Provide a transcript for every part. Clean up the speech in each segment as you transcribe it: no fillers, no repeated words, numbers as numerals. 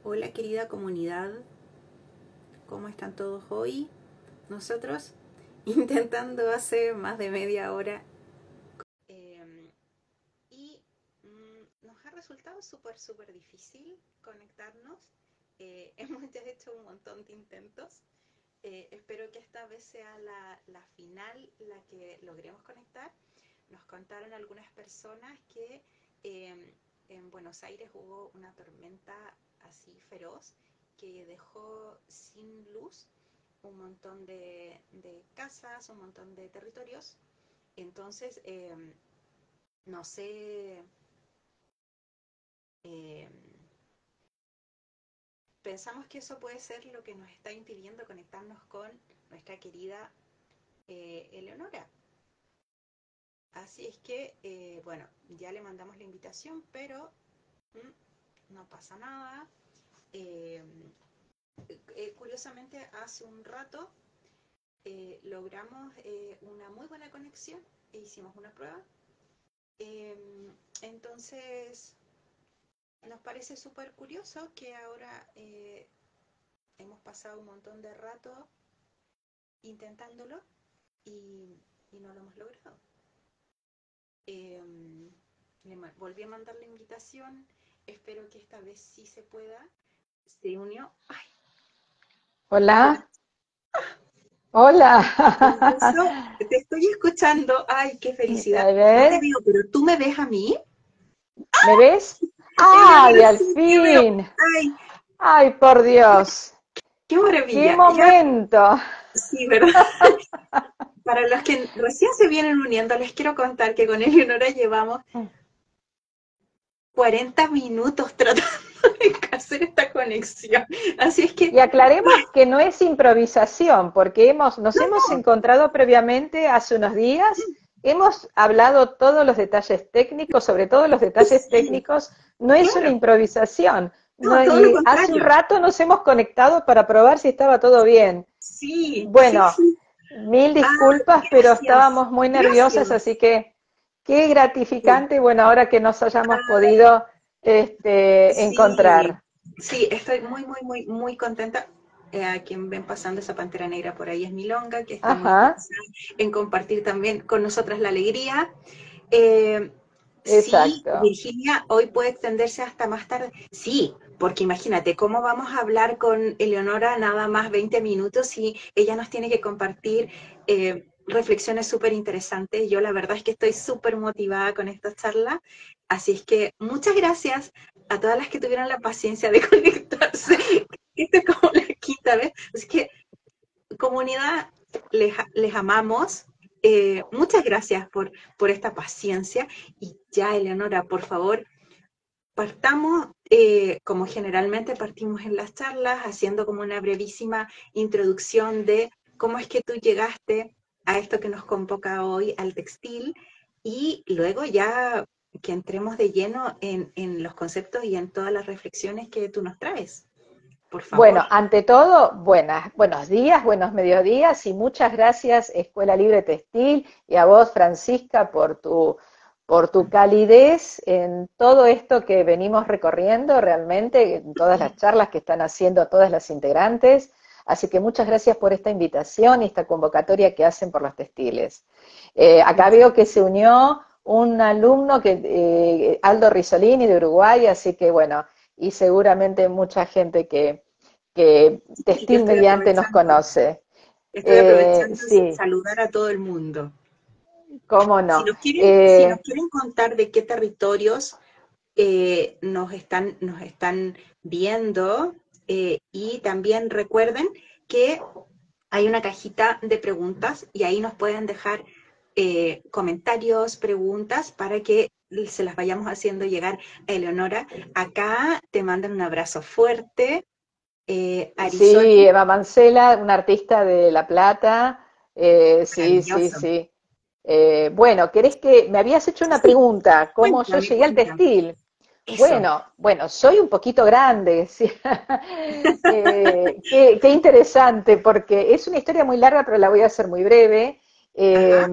Hola querida comunidad, ¿cómo están todos hoy? Nosotros intentando hace más de media hora eh, y nos ha resultado súper difícil conectarnos. Hemos ya hecho un montón de intentos. Espero que esta vez sea la final la que logremos conectar. Nos contaron algunas personas que en Buenos Aires hubo una tormenta así feroz que dejó sin luz un montón de casas, un montón de territorios. Entonces, no sé, eh, pensamos que eso puede ser lo que nos está impidiendo conectarnos con nuestra querida Eleonora. Así es que, bueno, ya le mandamos la invitación, pero no pasa nada. Eh, Curiosamente, hace un rato logramos una muy buena conexión e hicimos una prueba. Entonces, nos parece súper curioso que ahora hemos pasado un montón de rato intentándolo y no lo hemos logrado. Eh, Le volví a mandar la invitación, espero que esta vez sí se pueda. Se unió. Ay, Hola, gracias. hola. Hermoso, te estoy escuchando. Ay, qué felicidad. A No te ver, veo, pero tú me ves a mí. ¿me ves? ¡Ay, Eleonora, al sí te veo. fin! Ay, ¡Ay, por Dios! qué ¡Qué maravilla. Ya, momento! sí, ¿verdad? Para los que recién se vienen uniendo, les quiero contar que con Eleonora llevamos 40 minutos tratando de hacer esta conexión. Así es que, Y aclaremos que no es improvisación, porque nos no, hemos no, encontrado previamente hace unos días, hemos hablado todos los detalles técnicos, sobre todo los detalles sí, técnicos, no es una claro, improvisación. no, No, todo lo y hace un contrario. rato nos hemos conectado para probar si estaba todo bien. Sí, sí, Bueno, sí. mil Ah, disculpas, pero gracias, estábamos muy nerviosas, así gracias. que qué Sí. gratificante, bueno, ahora que nos hayamos Ay, podido sí, encontrar. sí, estoy muy contenta. A quien ven pasando esa pantera negra por ahí es Milonga, que está muy Ajá, interesada en compartir también con nosotras la alegría. Eh, sí, exacto. Virginia, hoy puede extenderse hasta más tarde. Sí, porque imagínate, ¿cómo vamos a hablar con Eleonora nada más 20 minutos si ella nos tiene que compartir reflexiones súper interesantes? Yo la verdad es que estoy súper motivada con esta charla, así es que muchas gracias a todas las que tuvieron la paciencia de conectarse. Esta es como la quinta vez. Así que, comunidad, les amamos. Muchas gracias por esta paciencia. Y ya, Eleonora, por favor, partamos como generalmente partimos en las charlas, haciendo como una brevísima introducción de cómo es que tú llegaste a esto que nos convoca hoy, al textil, y luego ya que entremos de lleno en los conceptos y en todas las reflexiones que tú nos traes. Por favor. Bueno, ante todo, buenos días, buenos mediodías y muchas gracias Escuela Libre Textil y a vos, Francisca, por tu calidez en todo esto que venimos recorriendo realmente, en todas las charlas que están haciendo todas las integrantes. Así que muchas gracias por esta invitación y esta convocatoria que hacen por los textiles. Acá veo que se unió un alumno, Aldo Risolini de Uruguay, así que bueno, y seguramente mucha gente que Y yo Textil Mediante nos conoce. estoy aprovechando de Sí, saludar a todo el mundo. cómo Si no. si nos quieren contar de qué territorios nos están viendo, y también recuerden que hay una cajita de preguntas y ahí nos pueden dejar comentarios, preguntas para que se las vayamos haciendo llegar a Eleonora. Acá te mandan un abrazo fuerte, Sí, Arizona, Eva Mancela, una artista de La Plata. Sí, sí, maravilloso. sí. Bueno, ¿querés que me habías hecho una Sí, pregunta? ¿Cómo yo cuéntame, llegué al cuéntame. textil? Eso. Bueno, soy un poquito grande, sí. Qué interesante, porque es una historia muy larga, pero la voy a hacer muy breve. Ajá.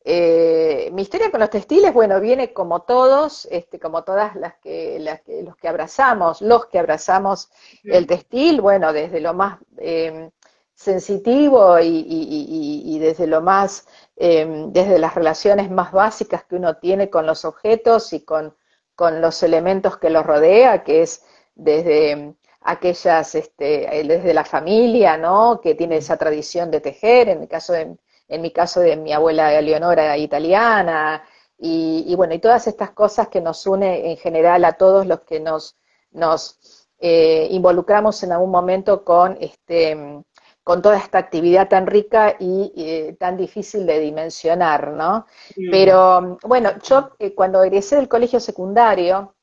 Mi historia con los textiles, bueno, viene como todos, como todas los que abrazamos el textil, bueno, desde lo más sensitivo y desde lo más, desde las relaciones más básicas que uno tiene con los objetos y con los elementos que los rodea, que es desde aquellas, desde la familia, ¿no? Que tiene esa tradición de tejer, en mi caso de mi abuela Eleonora italiana, bueno, y todas estas cosas que nos une en general a todos los que nos involucramos en algún momento con toda esta actividad tan rica y tan difícil de dimensionar, ¿no? Pero bueno, yo cuando egresé del colegio secundario,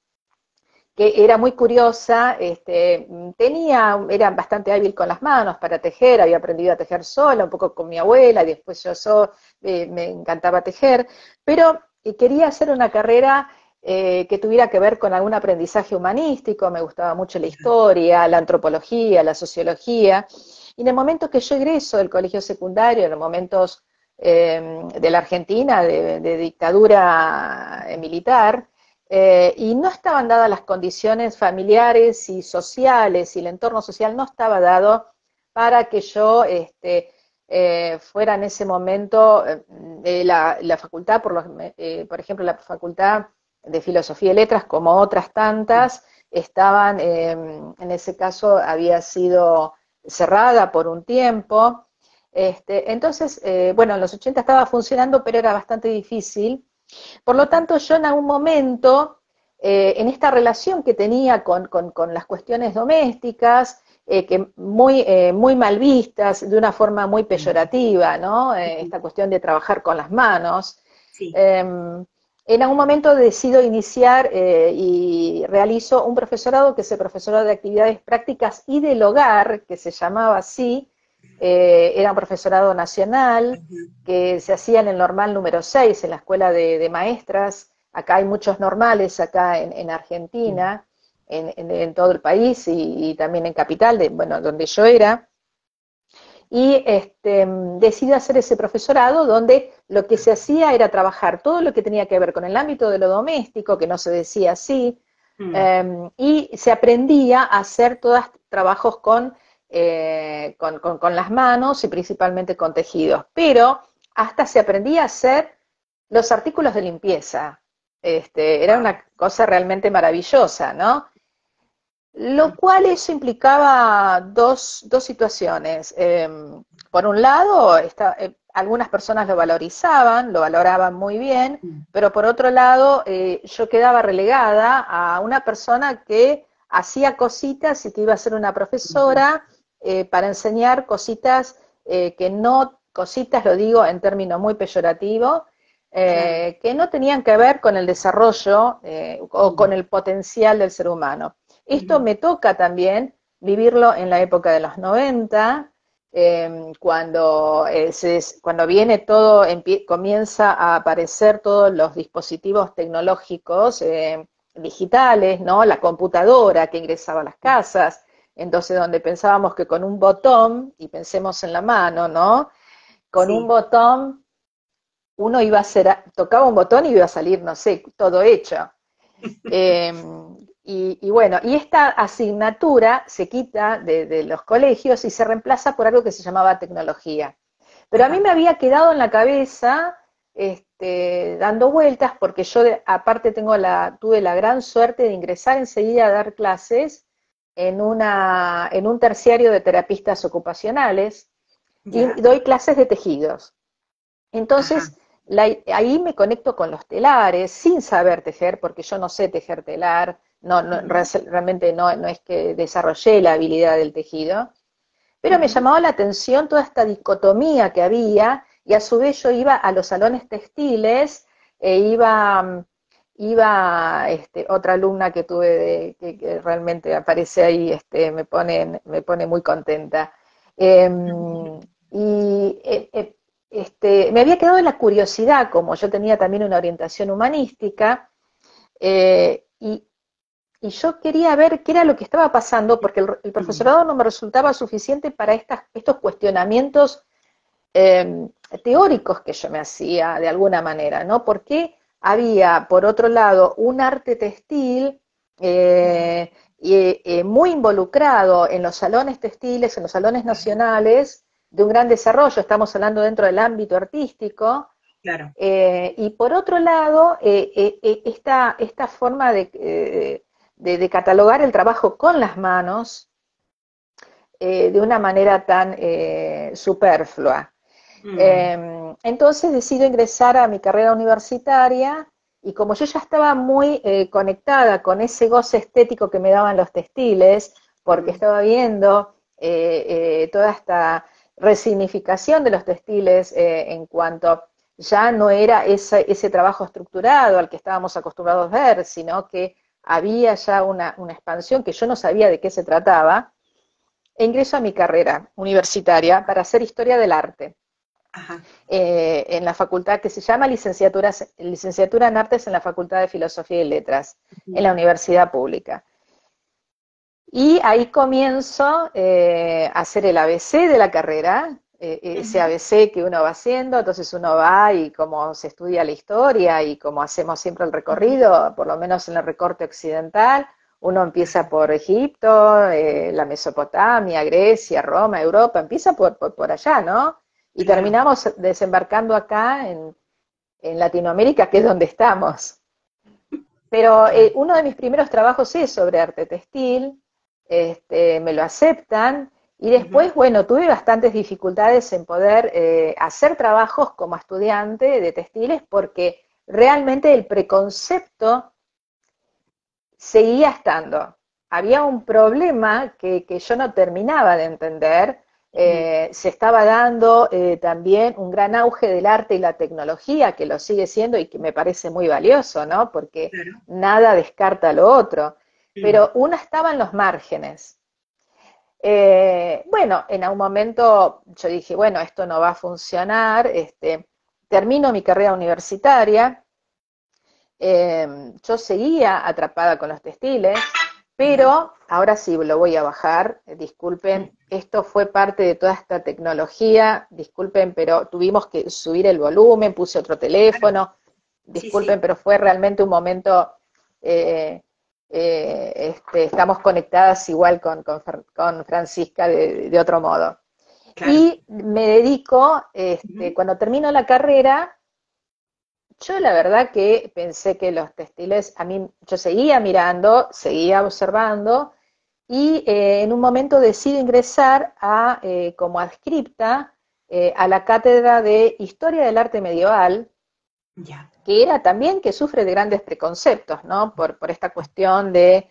que era muy curiosa, era bastante hábil con las manos para tejer, había aprendido a tejer sola, un poco con mi abuela, y después me encantaba tejer, pero quería hacer una carrera que tuviera que ver con algún aprendizaje humanístico, me gustaba mucho la historia, la antropología, la sociología, y en el momento que yo egreso del colegio secundario, en los momentos de la Argentina, de dictadura militar, y no estaban dadas las condiciones familiares y sociales, y el entorno social no estaba dado para que yo fuera en ese momento la facultad, por ejemplo, la facultad de Filosofía y Letras, como otras tantas, estaban, en ese caso, había sido cerrada por un tiempo. Entonces, bueno, en los 80 estaba funcionando, pero era bastante difícil. Por lo tanto, yo en algún momento, en esta relación que tenía con las cuestiones domésticas, que muy mal vistas, de una forma muy peyorativa, ¿no? Esta cuestión de trabajar con las manos. Sí. En algún momento decido iniciar y realizo un profesorado que es el profesorado de actividades prácticas y del hogar, que se llamaba así, era un profesorado nacional, que se hacía en el normal número 6, en la escuela de maestras. Acá hay muchos normales, acá en Argentina, en todo el país y también en Capital, bueno, donde yo era. Y decidí hacer ese profesorado donde lo que se hacía era trabajar todo lo que tenía que ver con el ámbito de lo doméstico, que no se decía así, y se aprendía a hacer todos trabajos con las manos y principalmente con tejidos, pero hasta se aprendía a hacer los artículos de limpieza. Era una cosa realmente maravillosa, ¿no? Lo cual eso implicaba dos situaciones. Por un lado, algunas personas lo valoraban muy bien, pero por otro lado, yo quedaba relegada a una persona que hacía cositas y que iba a ser una profesora para enseñar cositas que no, cositas lo digo en términos muy peyorativos, que no tenían que ver con el desarrollo o con el potencial del ser humano. Esto me toca también vivirlo en la época de los 90, cuando viene todo, comienza a aparecer todos los dispositivos tecnológicos digitales, ¿no? La computadora que ingresaba a las casas, entonces donde pensábamos que con un botón, y pensemos en la mano, ¿no? Con un botón uno iba a tocaba un botón y iba a salir, no sé, todo hecho. Y bueno, y esta asignatura se quita de los colegios y se reemplaza por algo que se llamaba tecnología. Pero a mí me había quedado en la cabeza dando vueltas, porque yo aparte tuve la gran suerte de ingresar enseguida a dar clases en un terciario de terapistas ocupacionales, y doy clases de tejidos. Entonces, ahí me conecto con los telares, sin saber tejer, porque yo no sé tejer telar, realmente no es que desarrollé la habilidad del tejido, pero me llamaba la atención toda esta dicotomía que había, y a su vez yo iba a los salones textiles, iba otra alumna que tuve, que realmente aparece ahí, me pone muy contenta. Me había quedado en la curiosidad, como yo tenía también una orientación humanística, y yo quería ver qué era lo que estaba pasando, porque el profesorado no me resultaba suficiente para estos cuestionamientos teóricos que yo me hacía de alguna manera, ¿no? Porque había, por otro lado, un arte textil muy involucrado en los salones textiles, en los salones nacionales, de un gran desarrollo, estamos hablando dentro del ámbito artístico, Claro. y por otro lado, esta forma de catalogar el trabajo con las manos de una manera tan superflua. Mm, Entonces decido ingresar a mi carrera universitaria y como yo ya estaba muy conectada con ese goce estético que me daban los textiles, porque mm, estaba viendo toda esta resignificación de los textiles en cuanto ya no era ese trabajo estructurado al que estábamos acostumbrados a ver, sino que había ya una expansión que yo no sabía de qué se trataba, e ingreso a mi carrera universitaria para hacer historia del arte ajá. en la facultad que se llama licenciatura en Artes en la Facultad de Filosofía y Letras, en Ujú, la Universidad Pública. Y ahí comienzo a hacer el ABC de la carrera, ese ujú, ABC que uno va haciendo, entonces uno va y como se estudia la historia y como hacemos siempre el ujú. recorrido, por lo menos en el recorte occidental, uno empieza por Egipto, la Mesopotamia, Grecia, Roma, Europa, empieza por allá, ¿no? Y Claro. terminamos desembarcando acá en Latinoamérica, que es donde estamos. Pero Claro. uno de mis primeros trabajos es sobre arte textil, me lo aceptan, y Ujú, después, bueno, tuve bastantes dificultades en poder hacer trabajos como estudiante de textiles porque realmente el preconcepto seguía estando. Había un problema que yo no terminaba de entender. ujú. Se estaba dando también un gran auge del arte y la tecnología, que lo sigue siendo y que me parece muy valioso, ¿no? Porque Claro. nada descarta lo otro. Mm, Pero uno estaba en los márgenes. Bueno, en algún momento yo dije, bueno, esto no va a funcionar, termino mi carrera universitaria, yo seguía atrapada con los textiles, ya. pero ahora sí lo voy a bajar, Mm, disculpen, esto fue parte de toda esta tecnología, disculpen, pero tuvimos que subir el volumen, puse otro claro. teléfono, Sí, disculpen, sí. pero fue realmente un momento, estamos conectadas igual con Francisca de otro modo. Claro. Y me dedico, Ujú, cuando termino la carrera, yo la verdad que pensé que los textiles, a mí, yo seguía mirando, seguía observando, y en un momento decido ingresar como adscripta a la cátedra de Historia del Arte Medieval, ya. que era también que sufre de grandes preconceptos, ¿no? Por esta cuestión de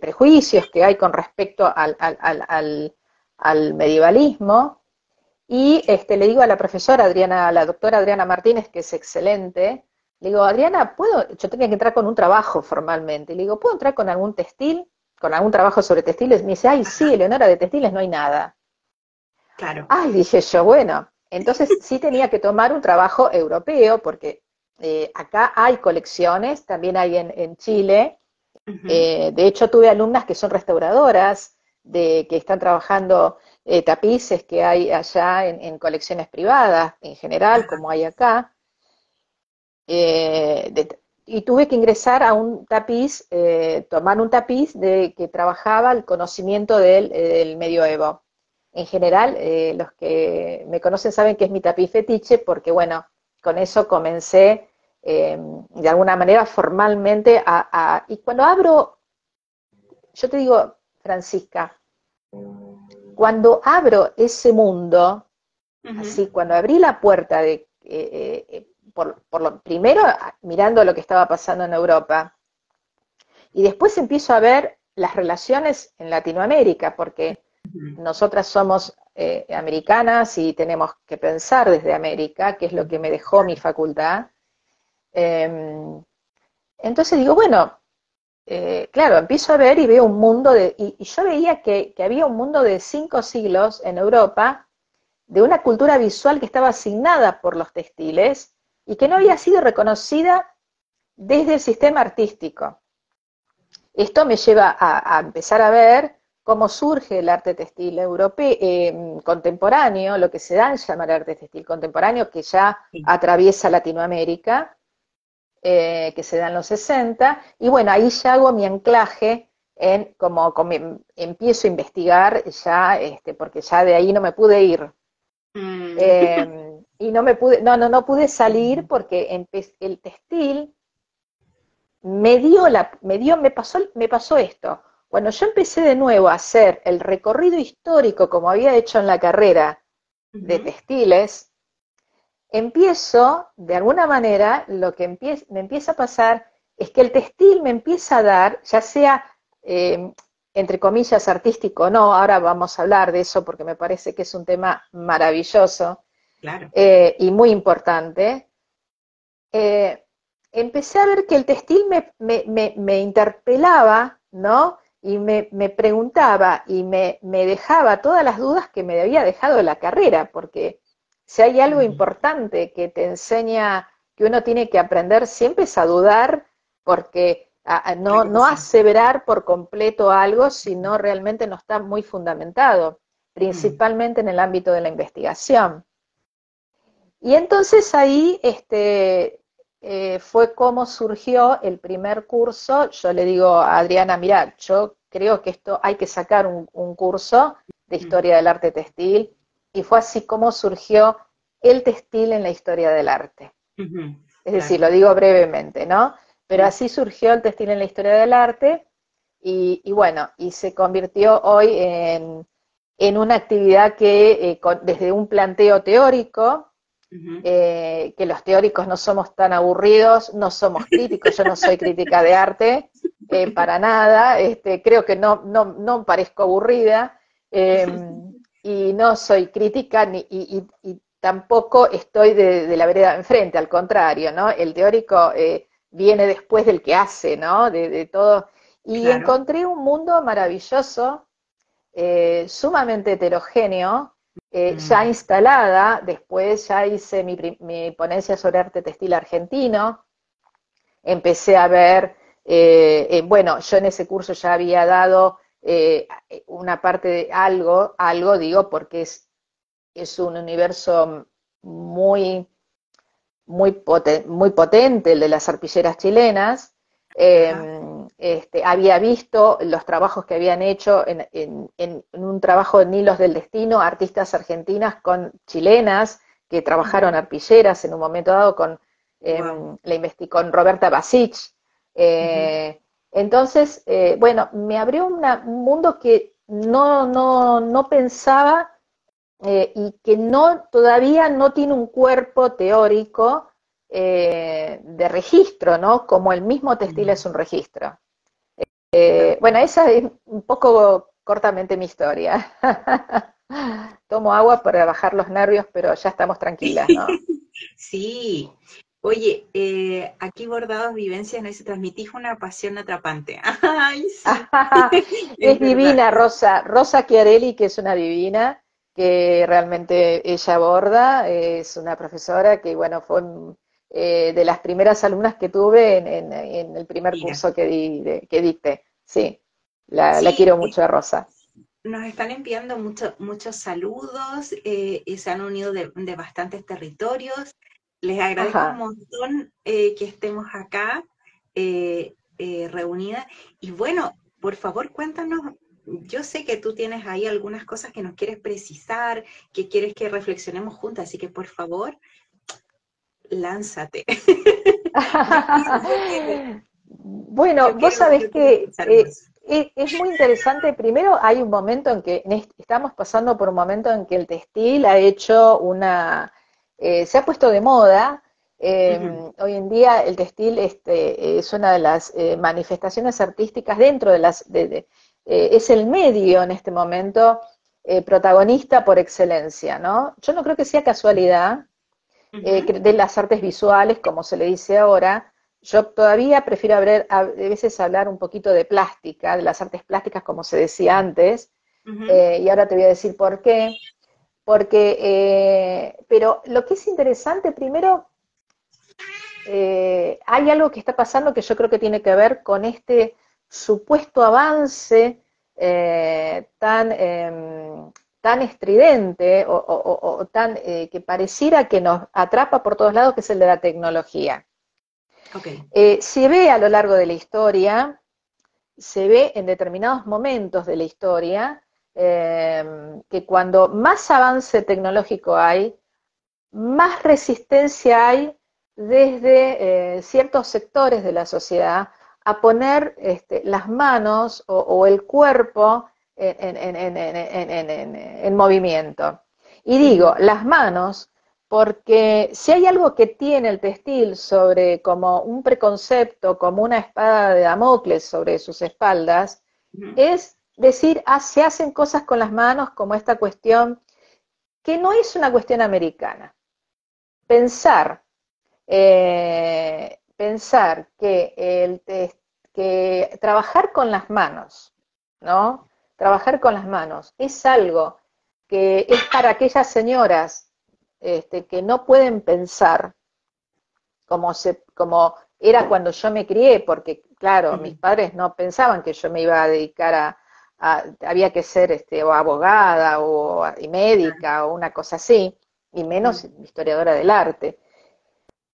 prejuicios que hay con respecto al medievalismo. Y le digo a la profesora Adriana, a la doctora Adriana Martínez, que es excelente, le digo, Adriana, yo tenía que entrar con un trabajo formalmente, y le digo, ¿puedo entrar con algún textil? ¿Con algún trabajo sobre textiles? Me dice, ay, sí, Ajá. Eleonora, de textiles no hay nada. Claro. Ay, dije yo, bueno, entonces sí tenía que tomar un trabajo europeo, porque acá hay colecciones, también hay en Chile. Ujú, De hecho, tuve alumnas que son restauradoras, que están trabajando tapices que hay allá en colecciones privadas, en general, ajá. como hay acá. Y tuve que ingresar a un tapiz, tomar un tapiz que trabajaba el conocimiento del medioevo. En general, los que me conocen saben que es mi tapiz fetiche, porque bueno, con eso comencé de alguna manera formalmente y cuando abro, yo te digo, Francisca, cuando abro ese mundo, Ujú, así, cuando abrí la puerta por lo primero mirando lo que estaba pasando en Europa, y después empiezo a ver las relaciones en Latinoamérica, porque ujú, nosotras somos americanas y tenemos que pensar desde América, que es lo que me dejó mi claro. facultad. Entonces digo, bueno, claro, empiezo a ver y veo un mundo y yo veía que había un mundo de 5 siglos en Europa, de una cultura visual que estaba asignada por los textiles y que no Ujú, había sido reconocida desde el sistema artístico. Esto me lleva a empezar a ver cómo surge el arte textil europeo, contemporáneo, lo que se da en llamar arte textil contemporáneo, que ya Sí. atraviesa Latinoamérica, que se da en los 60, y bueno, ahí ya hago mi anclaje en como empiezo a investigar ya, porque ya de ahí no me pude ir. Mm. Y no me pude, no pude salir porque el textil me pasó esto. Cuando yo empecé de nuevo a hacer el recorrido histórico como había hecho en la carrera de Ujú. textiles, empiezo, de alguna manera, lo que me empieza a pasar es que el textil me empieza a dar, ya sea, eh, entre comillas, artístico o no, ahora vamos a hablar de eso porque me parece que es un tema maravilloso Claro. y muy importante, eh, empecé a ver que el textil me interpelaba, ¿no? Y me preguntaba y me dejaba todas las dudas que me había dejado la carrera, porque si hay algo Ujú. importante que te enseña que uno tiene que aprender siempre es a dudar, porque Creo que no sí. aseverar por completo algo si no realmente no está muy fundamentado, Mm. principalmente en el ámbito de la investigación. Y entonces ahí fue como surgió el primer curso. Yo le digo a Adriana, mira, yo creo que esto hay que sacar un curso de Mm. historia del arte textil. Y fue así como surgió el textil en la historia del arte. Ujú. Es decir, Claro. lo digo brevemente, ¿no? Pero Mm. así surgió el textil en la historia del arte y bueno, y se convirtió hoy en una actividad que desde un planteo teórico, Ujú. que los teóricos no somos tan aburridos, no somos críticos, yo no soy crítica de arte, para nada, creo que no parezco aburrida, eh, y no soy crítica y tampoco estoy de la vereda de enfrente, al contrario, ¿no? El teórico viene después del que hace, ¿no? De todo. Y Claro. encontré un mundo maravilloso, sumamente heterogéneo, ya Mm. instalada. Después ya hice mi ponencia sobre arte textil argentino, empecé a ver, bueno, yo en ese curso ya había dado una parte de algo digo, porque es un universo muy muy potente, el de las arpilleras chilenas. Ajá. Había visto los trabajos que habían hecho en un trabajo en Hilos del Destino, artistas argentinas con chilenas que trabajaron Ujú. arpilleras en un momento dado Wow. con Roberta Basich. Ujú. Entonces, bueno, me abrió un mundo que no pensaba, y que todavía no tiene un cuerpo teórico de registro, ¿no? Como el mismo textil Mm. es un registro. Tal Bueno, cual. esa es un poco cortamente mi historia. Tomo agua para bajar los nervios, pero ya estamos tranquilas, ¿no? Sí. Oye, aquí Bordados Vivencias nos dice, transmitís una pasión atrapante. Ay, sí, es Es verdad. divina Rosa Chiarelli, que es una divina, que realmente ella aborda, es una profesora que, bueno, fue de las primeras alumnas que tuve en el primer Mira. curso que dicté. Sí, la Sí, quiero mucho a Rosa. nos están enviando muchos saludos y se han unido de bastantes territorios. Les agradezco un Ajá. montón que estemos acá reunidas. Y bueno, por favor, cuéntanos. Yo sé que tú tienes ahí algunas cosas que nos quieres precisar, que quieres que reflexionemos juntas, así que por favor, lánzate. Bueno, Yo vos quiero, sabés yo quiero que escuchar más. es muy interesante. Primero, hay un momento en que estamos pasando por un momento en que el textil ha hecho se ha puesto de moda. Ujú. Hoy en día el textil es una de las manifestaciones artísticas dentro es el medio en este momento protagonista por excelencia, ¿no? Yo no creo que sea casualidad Ujú. de las artes visuales, como se le dice ahora. Yo todavía prefiero veces hablar un poquito de plástica, de las artes plásticas como se decía antes, Ujú. y ahora te voy a decir por qué. Porque, pero lo que es interesante, primero, hay algo que está pasando que yo creo que tiene que ver con este supuesto avance tan estridente o tan que pareciera que nos atrapa por todos lados, que es el de la tecnología. Okay. Se ve a lo largo de la historia, se ve en determinados momentos de la historia, que cuando más avance tecnológico hay, más resistencia hay desde ciertos sectores de la sociedad a poner las manos o el cuerpo en movimiento. Y digo, las manos, porque si hay algo que tiene el textil sobre como un preconcepto, como una espada de Damocles sobre sus espaldas, es decir, se hacen cosas con las manos como esta cuestión que no es una cuestión americana. Pensar que trabajar con las manos, ¿no? Trabajar con las manos es algo que es para aquellas señoras que no pueden pensar como era cuando yo me crié, porque claro, mis padres no pensaban que yo me iba a dedicar había que ser o abogada y médica o una cosa así, y menos historiadora del arte.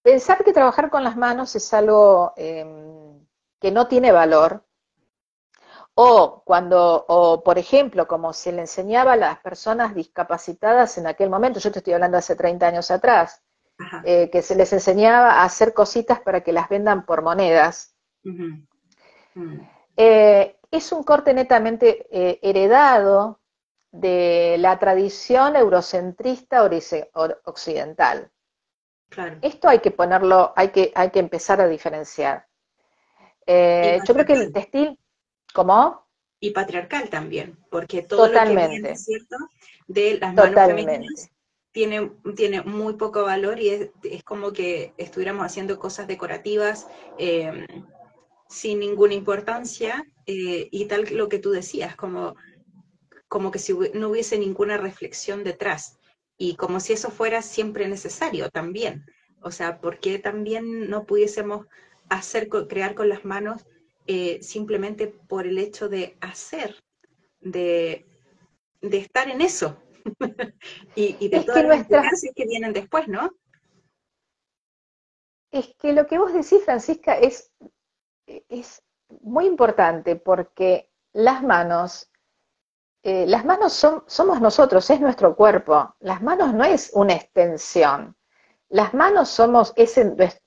Pensar que trabajar con las manos es algo que no tiene valor, o por ejemplo, como se le enseñaba a las personas discapacitadas en aquel momento, yo te estoy hablando hace 30 años atrás, que se les enseñaba a hacer cositas para que las vendan por monedas. Es un corte netamente heredado de la tradición eurocentrista occidental. Claro. Esto hay que ponerlo, hay que empezar a diferenciar. Yo creo que el textil, ¿cómo? Y patriarcal también, porque todo Totalmente. Lo que viene, ¿cierto?, de las manos Totalmente. femeninas tiene muy poco valor y es como que estuviéramos haciendo cosas decorativas sin ninguna importancia y tal lo que tú decías, como que si no hubiese ninguna reflexión detrás y como si eso fuera siempre necesario también. O sea, ¿por qué también no pudiésemos crear con las manos simplemente por el hecho de hacer, de, de estar en eso y de Es todas que las implicancias que vienen después, ¿no? es que lo que vos decís, Francisca, es muy importante porque las manos somos nosotros, es nuestro cuerpo. Las manos no es una extensión. Las manos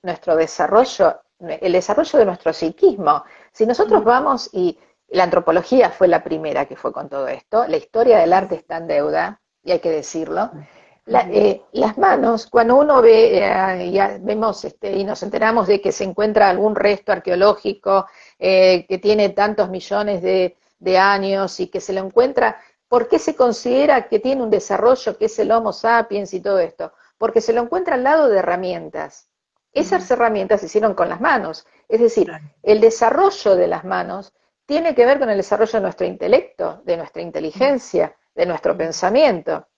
nuestro desarrollo, el desarrollo de nuestro psiquismo. Si nosotros vamos, y la antropología fue la primera que fue con todo esto, la historia del arte está en deuda, y hay que decirlo. Las manos, cuando uno ve, vemos y nos enteramos de que se encuentra algún resto arqueológico que tiene tantos millones de años y que se lo encuentra, ¿por qué se considera que tiene un desarrollo que es el Homo sapiens y todo esto? Porque se lo encuentra al lado de herramientas. Esas herramientas se hicieron con las manos. Es decir, el desarrollo de las manos tiene que ver con el desarrollo de nuestro intelecto, de nuestra inteligencia, de nuestro pensamiento.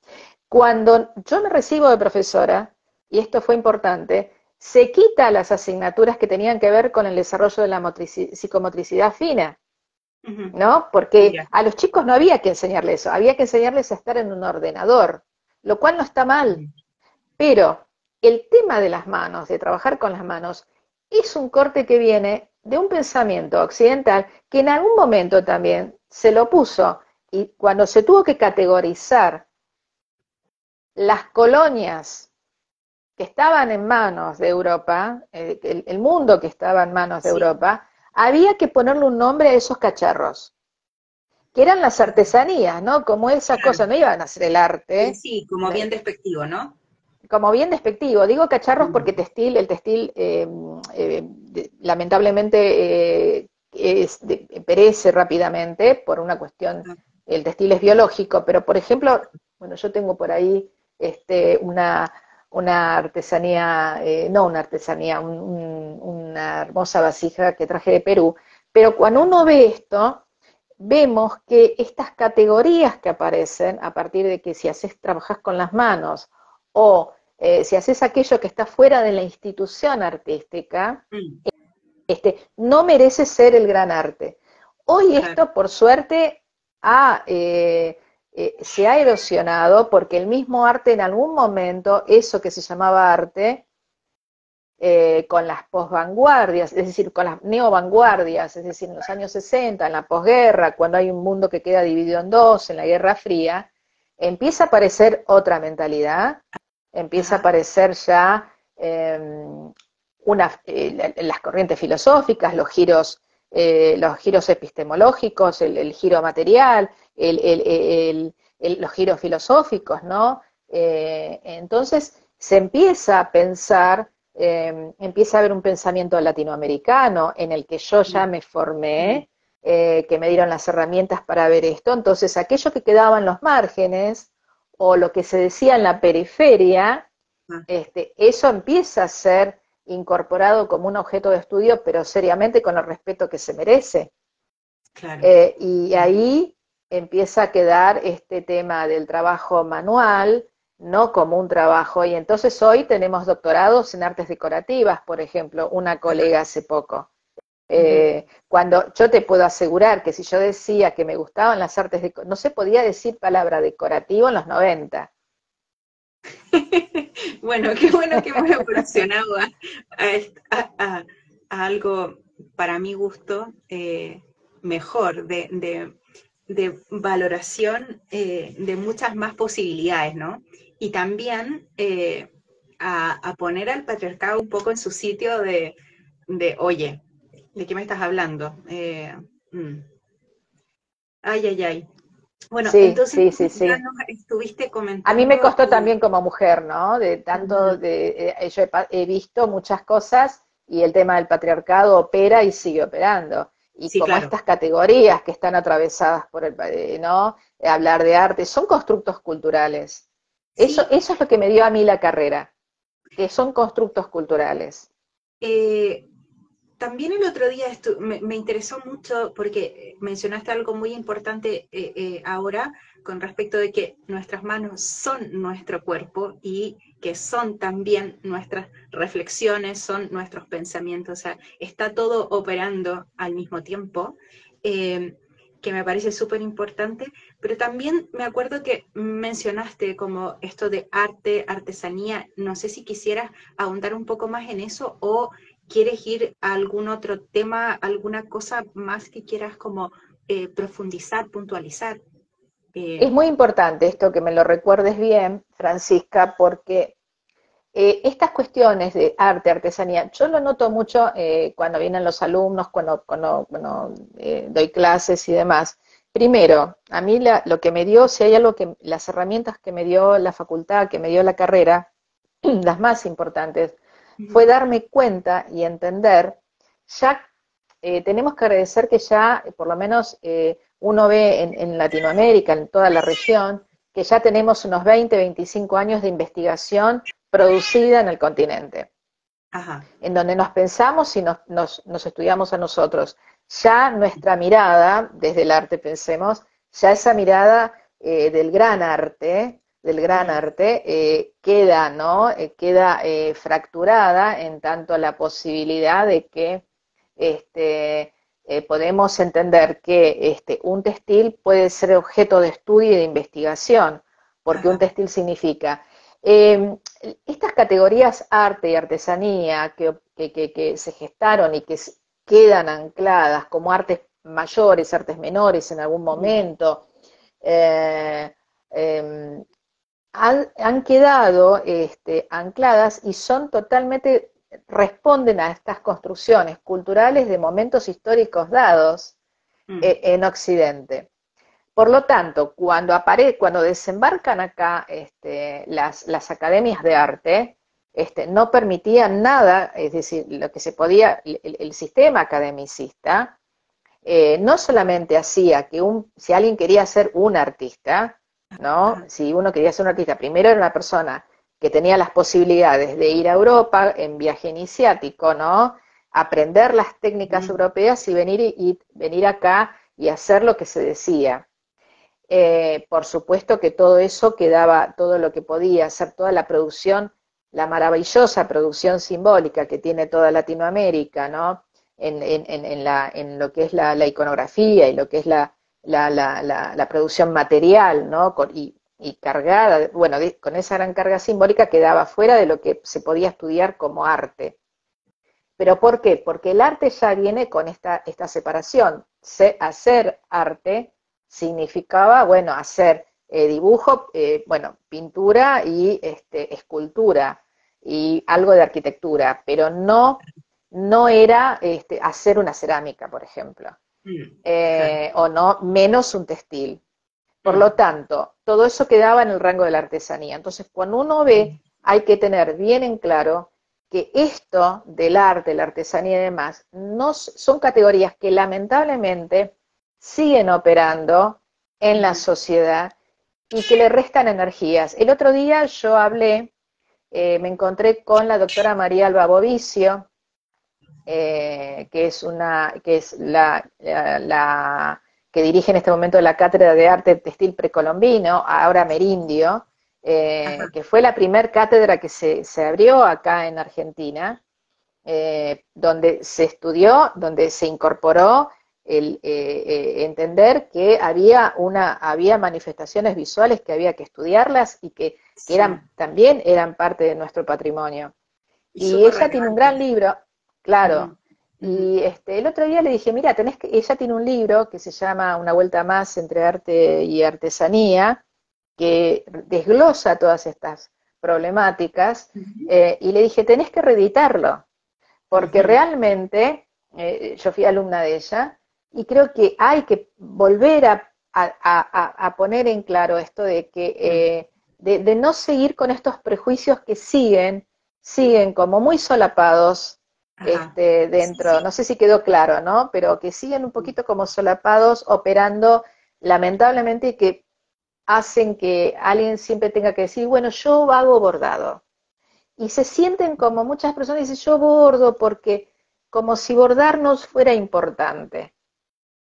Cuando yo me recibo de profesora, y esto fue importante, se quita las asignaturas que tenían que ver con el desarrollo de la psicomotricidad fina, ¿no? Porque a los chicos no había que enseñarles eso, había que enseñarles a estar en un ordenador, lo cual no está mal. Pero el tema de las manos, de trabajar con las manos, es un corte que viene de un pensamiento occidental que en algún momento también se lo puso, y cuando se tuvo que categorizar las colonias que estaban en manos de Europa, el mundo que estaba en manos de Europa, había que ponerle un nombre a esos cacharros, que eran las artesanías, ¿no? Como esas cosas, no iban a ser el arte. Sí, como bien despectivo, ¿no? Como bien despectivo, digo cacharros porque el textil lamentablemente perece rápidamente por una cuestión, el textil es biológico, pero por ejemplo, bueno, yo tengo por ahí una artesanía, no una artesanía, una hermosa vasija que traje de Perú, pero cuando uno ve esto, vemos que estas categorías que aparecen a partir de que si trabajas con las manos o si haces aquello que está fuera de la institución artística, no merece ser el gran arte. Hoy esto, por suerte, se ha erosionado porque el mismo arte en algún momento, eso que se llamaba arte, con las posvanguardias, es decir, con las neovanguardias, es decir, en los años 60, en la posguerra, cuando hay un mundo que queda dividido en dos, en la Guerra Fría, empieza a aparecer otra mentalidad, empieza a Ajá. aparecer ya las corrientes filosóficas, los giros epistemológicos, el giro material, los giros filosóficos, ¿no? Entonces se empieza a pensar, empieza a haber un pensamiento latinoamericano en el que yo ya me formé, que me dieron las herramientas para ver esto. Entonces aquello que quedaba en los márgenes o lo que se decía en la periferia, Ajá. eso empieza a ser incorporado como un objeto de estudio, pero seriamente con el respeto que se merece. Claro. Y ahí empieza a quedar este tema del trabajo manual, no como un trabajo. Y entonces hoy tenemos doctorados en artes decorativas, por ejemplo, una Ajá. colega hace poco. Ujú. Cuando yo te puedo asegurar que si yo decía que me gustaban las artes, no se podía decir palabra decorativo en los 90. Bueno que hemos evolucionado a algo, para mi gusto, mejor, de valoración de muchas más posibilidades, ¿no? Y también a poner al patriarcado un poco en su sitio oye, ¿de qué me estás hablando? Mm, ay, ay, ay. Bueno, Sí, entonces sí, sí, ya sí. nos estuviste A mí me comentando. costó también como mujer, ¿no? De tanto Ujú. de yo he visto muchas cosas y el tema del patriarcado opera y sigue operando. Y Sí, como claro. estas categorías que están atravesadas por ¿no? Hablar de arte, son constructos culturales. Sí, Eso es lo que me dio a mí la carrera, que son constructos culturales. eh, también el otro día me interesó mucho porque mencionaste algo muy importante ahora con respecto de que nuestras manos son nuestro cuerpo y que son también nuestras reflexiones, son nuestros pensamientos, o sea, está todo operando al mismo tiempo, eh, que me parece súper importante, pero también me acuerdo que mencionaste como esto de arte, artesanía, no sé si quisieras ahondar un poco más en eso o ¿quieres ir a algún otro tema, alguna cosa más que quieras como profundizar, puntualizar? Es Eh, muy importante esto que me lo recuerdes bien, Francisca, porque estas cuestiones de arte, artesanía, yo lo noto mucho cuando vienen los alumnos, cuando doy clases y demás. Primero, a mí lo que me dio, si hay algo que, las herramientas que me dio la facultad, que me dio la carrera, las más importantes, fue Ujú. darme cuenta y entender, ya tenemos que agradecer que ya, por lo menos uno ve en Latinoamérica, en toda la región, que ya tenemos unos 20, 25 años de investigación producida en el continente, Ajá, en donde nos pensamos y nos estudiamos a nosotros. Ya nuestra mirada, desde el arte pensemos, ya esa mirada del gran ujú, arte, queda, ¿no? Queda fracturada en tanto la posibilidad de que podemos entender que un textil puede ser objeto de estudio y de investigación, porque un ajá, textil significa eh, estas categorías arte y artesanía que se gestaron y que quedan ancladas como artes mayores, artes menores en algún ujú, momento, eh, eh, han quedado ancladas y son totalmente, responden a estas construcciones culturales de momentos históricos dados mm, en Occidente. Por lo tanto, cuando desembarcan acá las academias de arte, no permitían nada, es decir, lo que se podía, el sistema academicista, no solamente hacía que si alguien quería ser un artista, ¿no? ajá, Si uno quería ser un artista, primero era una persona que tenía las posibilidades de ir a Europa en viaje iniciático, ¿no? Aprender las técnicas ujú, europeas y venir acá y hacer lo que se decía. Por supuesto que todo eso quedaba, todo lo que podía hacer, toda la producción, la maravillosa producción simbólica que tiene toda Latinoamérica, ¿no? En lo que es la iconografía y lo que es la producción material, ¿no? Y cargada, bueno, con esa gran carga simbólica quedaba fuera de lo que se podía estudiar como arte. ¿Pero por qué? Porque el arte ya viene con esta separación. Hacer arte significaba, bueno, hacer dibujo, bueno, pintura y escultura y algo de arquitectura, pero no era hacer una cerámica, por ejemplo, Claro. o no, menos un textil. Por Mm, lo tanto, todo eso quedaba en el rango de la artesanía. Entonces, cuando uno ve, hay que tener bien en claro que esto del arte, la artesanía y demás, no son categorías que lamentablemente siguen operando en la ujú, sociedad y que le restan energías. El otro día yo hablé, me encontré con la doctora María Alba Bovicio, que es la que dirige en este momento la Cátedra de Arte Textil Precolombino, ahora Merindio, ajá, que fue la primer cátedra que se abrió acá en Argentina, donde se estudió, donde se incorporó entender que había manifestaciones visuales que había que estudiarlas y que sí. también eran parte de nuestro patrimonio. Y Y súper ella tiene un gran relevantes. libro, claro. Ujú, ujú, Y el otro día le dije, mira, ella tiene un libro que se llama Una vuelta más entre arte y artesanía, que desglosa todas estas problemáticas, ujú, y le dije, tenés que reeditarlo, porque ujú, realmente, yo fui alumna de ella, y creo que hay que volver a poner en claro esto de que mm, de no seguir con estos prejuicios que siguen como muy solapados ajá. Sí, dentro, no sí. sé si quedó claro, ¿no? Pero que siguen un Mm. poquito como solapados, operando lamentablemente, y que hacen que alguien siempre tenga que decir, bueno, yo hago bordado. Y se sienten como muchas personas dicen, yo bordo porque como si bordar no fuera importante,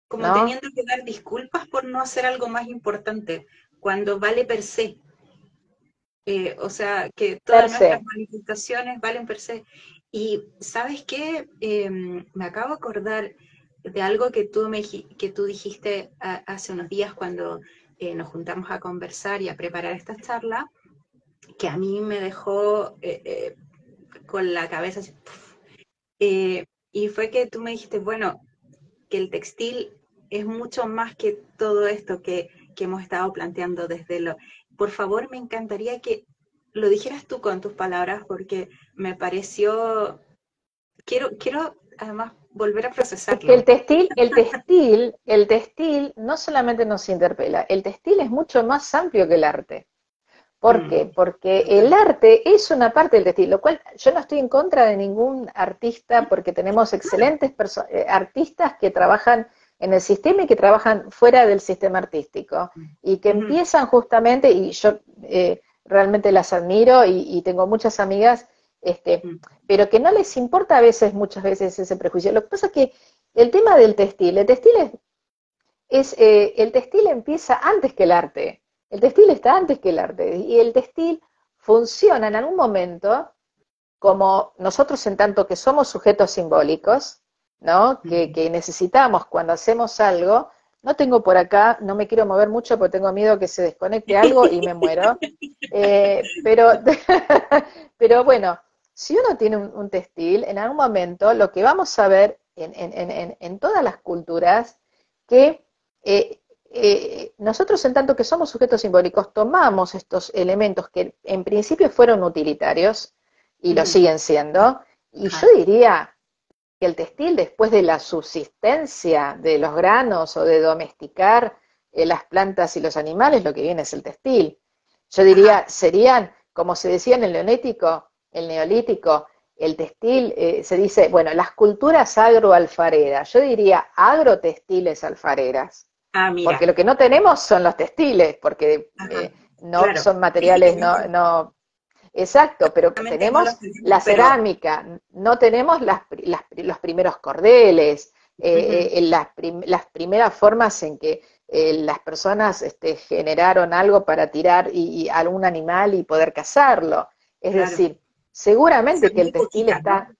Como ¿no? teniendo que dar disculpas por no hacer algo más importante, cuando vale per se. O sea, que Per todas se. nuestras manifestaciones valen per se. Y ¿sabes qué? Me acabo de acordar de algo que que tú dijiste hace unos días cuando nos juntamos a conversar y a preparar esta charla, que a mí me dejó con la cabeza así, y fue que tú me dijiste, bueno, que el textil es mucho más que todo esto que hemos estado planteando desde lo... Por favor, me encantaría que lo dijeras tú con tus palabras porque me pareció... Quiero además volver a Es que procesarlo. el textil no solamente nos interpela, el textil es mucho más amplio que el arte. ¿Por qué? Mm, Porque el total. arte es una parte del textil, lo cual yo no estoy en contra de ningún artista porque tenemos excelentes artistas que trabajan en el sistema y que trabajan fuera del sistema artístico y que Ujú, empiezan justamente, y yo realmente las admiro y tengo muchas amigas, este, mm, pero que no les importa a veces, muchas veces ese prejuicio. Lo que pasa es que el tema del textil, el textil empieza antes que el arte. El textil está antes que el arte. Y el textil funciona en algún momento como nosotros en tanto que somos sujetos simbólicos, ¿no? mm. Que necesitamos cuando hacemos algo. No tengo por acá, no me quiero mover mucho porque tengo miedo que se desconecte algo y me muero. Pero, pero bueno, si uno tiene un textil, en algún momento lo que vamos a ver en todas las culturas, que nosotros en tanto que somos sujetos simbólicos, tomamos estos elementos que en principio fueron utilitarios y lo Ujú, siguen siendo, y yo ajá, diría que el textil, después de la subsistencia de los granos o de domesticar las plantas y los animales, lo que viene es el textil. Yo ajá. diría, serían, como se decía en el neolítico, el textil, se dice, bueno, las culturas agroalfareras, yo diría agrotextiles alfareras, Ah, porque mira. lo que no tenemos son los textiles, porque Ajá. no Claro, son materiales, físicamente exacto, pero no tenemos los tenemos, la pero cerámica, no tenemos los primeros cordeles, ujú, las primeras formas en que las personas generaron algo para tirar y algún animal y poder cazarlo. Es claro. decir, O sea, seguramente que el muy textil poquita, ¿no? está,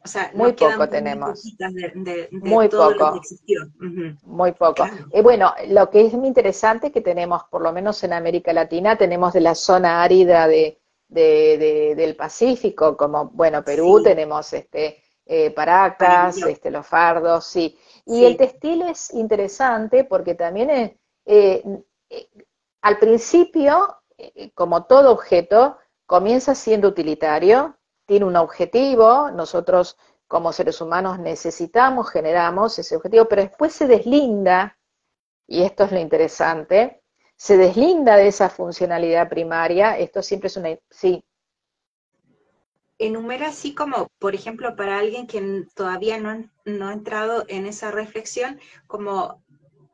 O sea, Muy nos quedan poco muy, muy tenemos, poquitas de muy todo lo que poco. existió. Ujú. Muy poco. Claro, Bueno, lo que es muy interesante que tenemos, por lo menos en América Latina, tenemos de la zona árida del Pacífico, como, bueno, Perú, sí, tenemos Paracas, maravilloso. los fardos, sí. Y el Sí. textil es interesante porque también eh, eh, al principio, como todo objeto, comienza siendo utilitario, tiene un objetivo, nosotros como seres humanos necesitamos, generamos ese objetivo, pero después se deslinda, y esto es lo interesante, se deslinda de esa funcionalidad primaria, esto siempre es una... Sí, Enumera así como, por ejemplo, para alguien que todavía no ha entrado en esa reflexión, como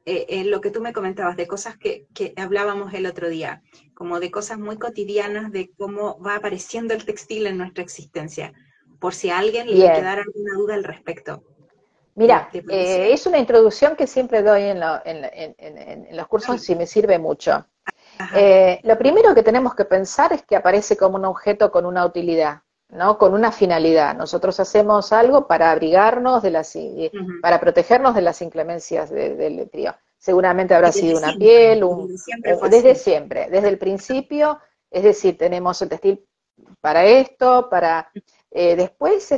en lo que tú me comentabas, de cosas que hablábamos el otro día, como de cosas muy cotidianas, de cómo va apareciendo el textil en nuestra existencia, por si a alguien le bien. quedara alguna duda al respecto. Mira, ¿Te parece? es una introducción que siempre doy en los Ay, cursos y me sirve mucho. ajá, Lo primero que tenemos que pensar es que aparece como un objeto con una utilidad, ¿no? Con una finalidad. Nosotros hacemos algo para abrigarnos ujú. para protegernos de las inclemencias del frío. Seguramente habrá Y sido una piel, desde siempre fue desde así. siempre, desde el principio, es decir, tenemos el textil para esto, después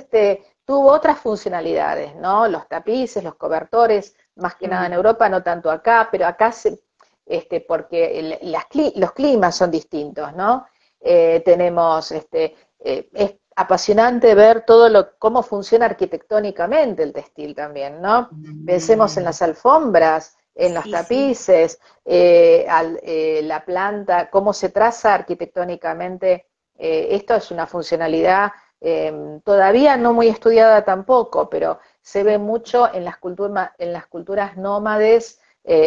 tuvo otras funcionalidades, ¿no? Los tapices, los cobertores, más que nada en Ujú, Europa, no tanto acá, pero acá porque los climas son distintos, ¿no? Tenemos, es apasionante ver cómo funciona arquitectónicamente el textil también, ¿no? Pensemos en mm, las alfombras, en los sí, sí. tapices, la planta, cómo se traza arquitectónicamente. Esto es una funcionalidad todavía no muy estudiada tampoco, pero se ve mucho en las culturas nómades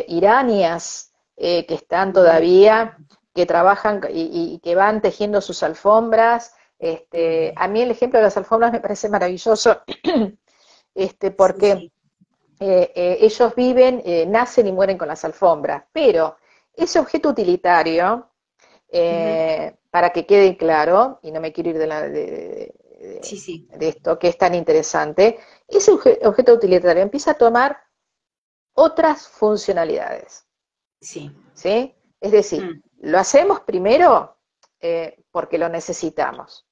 iranias que están todavía, que trabajan y que van tejiendo sus alfombras. Mm, A mí el ejemplo de las alfombras me parece maravilloso, sí, porque sí. ellos viven, nacen y mueren con las alfombras, pero ese objeto utilitario, Ujú, para que quede claro, y no me quiero ir sí, sí, de esto que es tan interesante, ese objeto utilitario empieza a tomar otras funcionalidades. sí. ¿Sí? Es decir, Mm, lo hacemos primero porque lo necesitamos,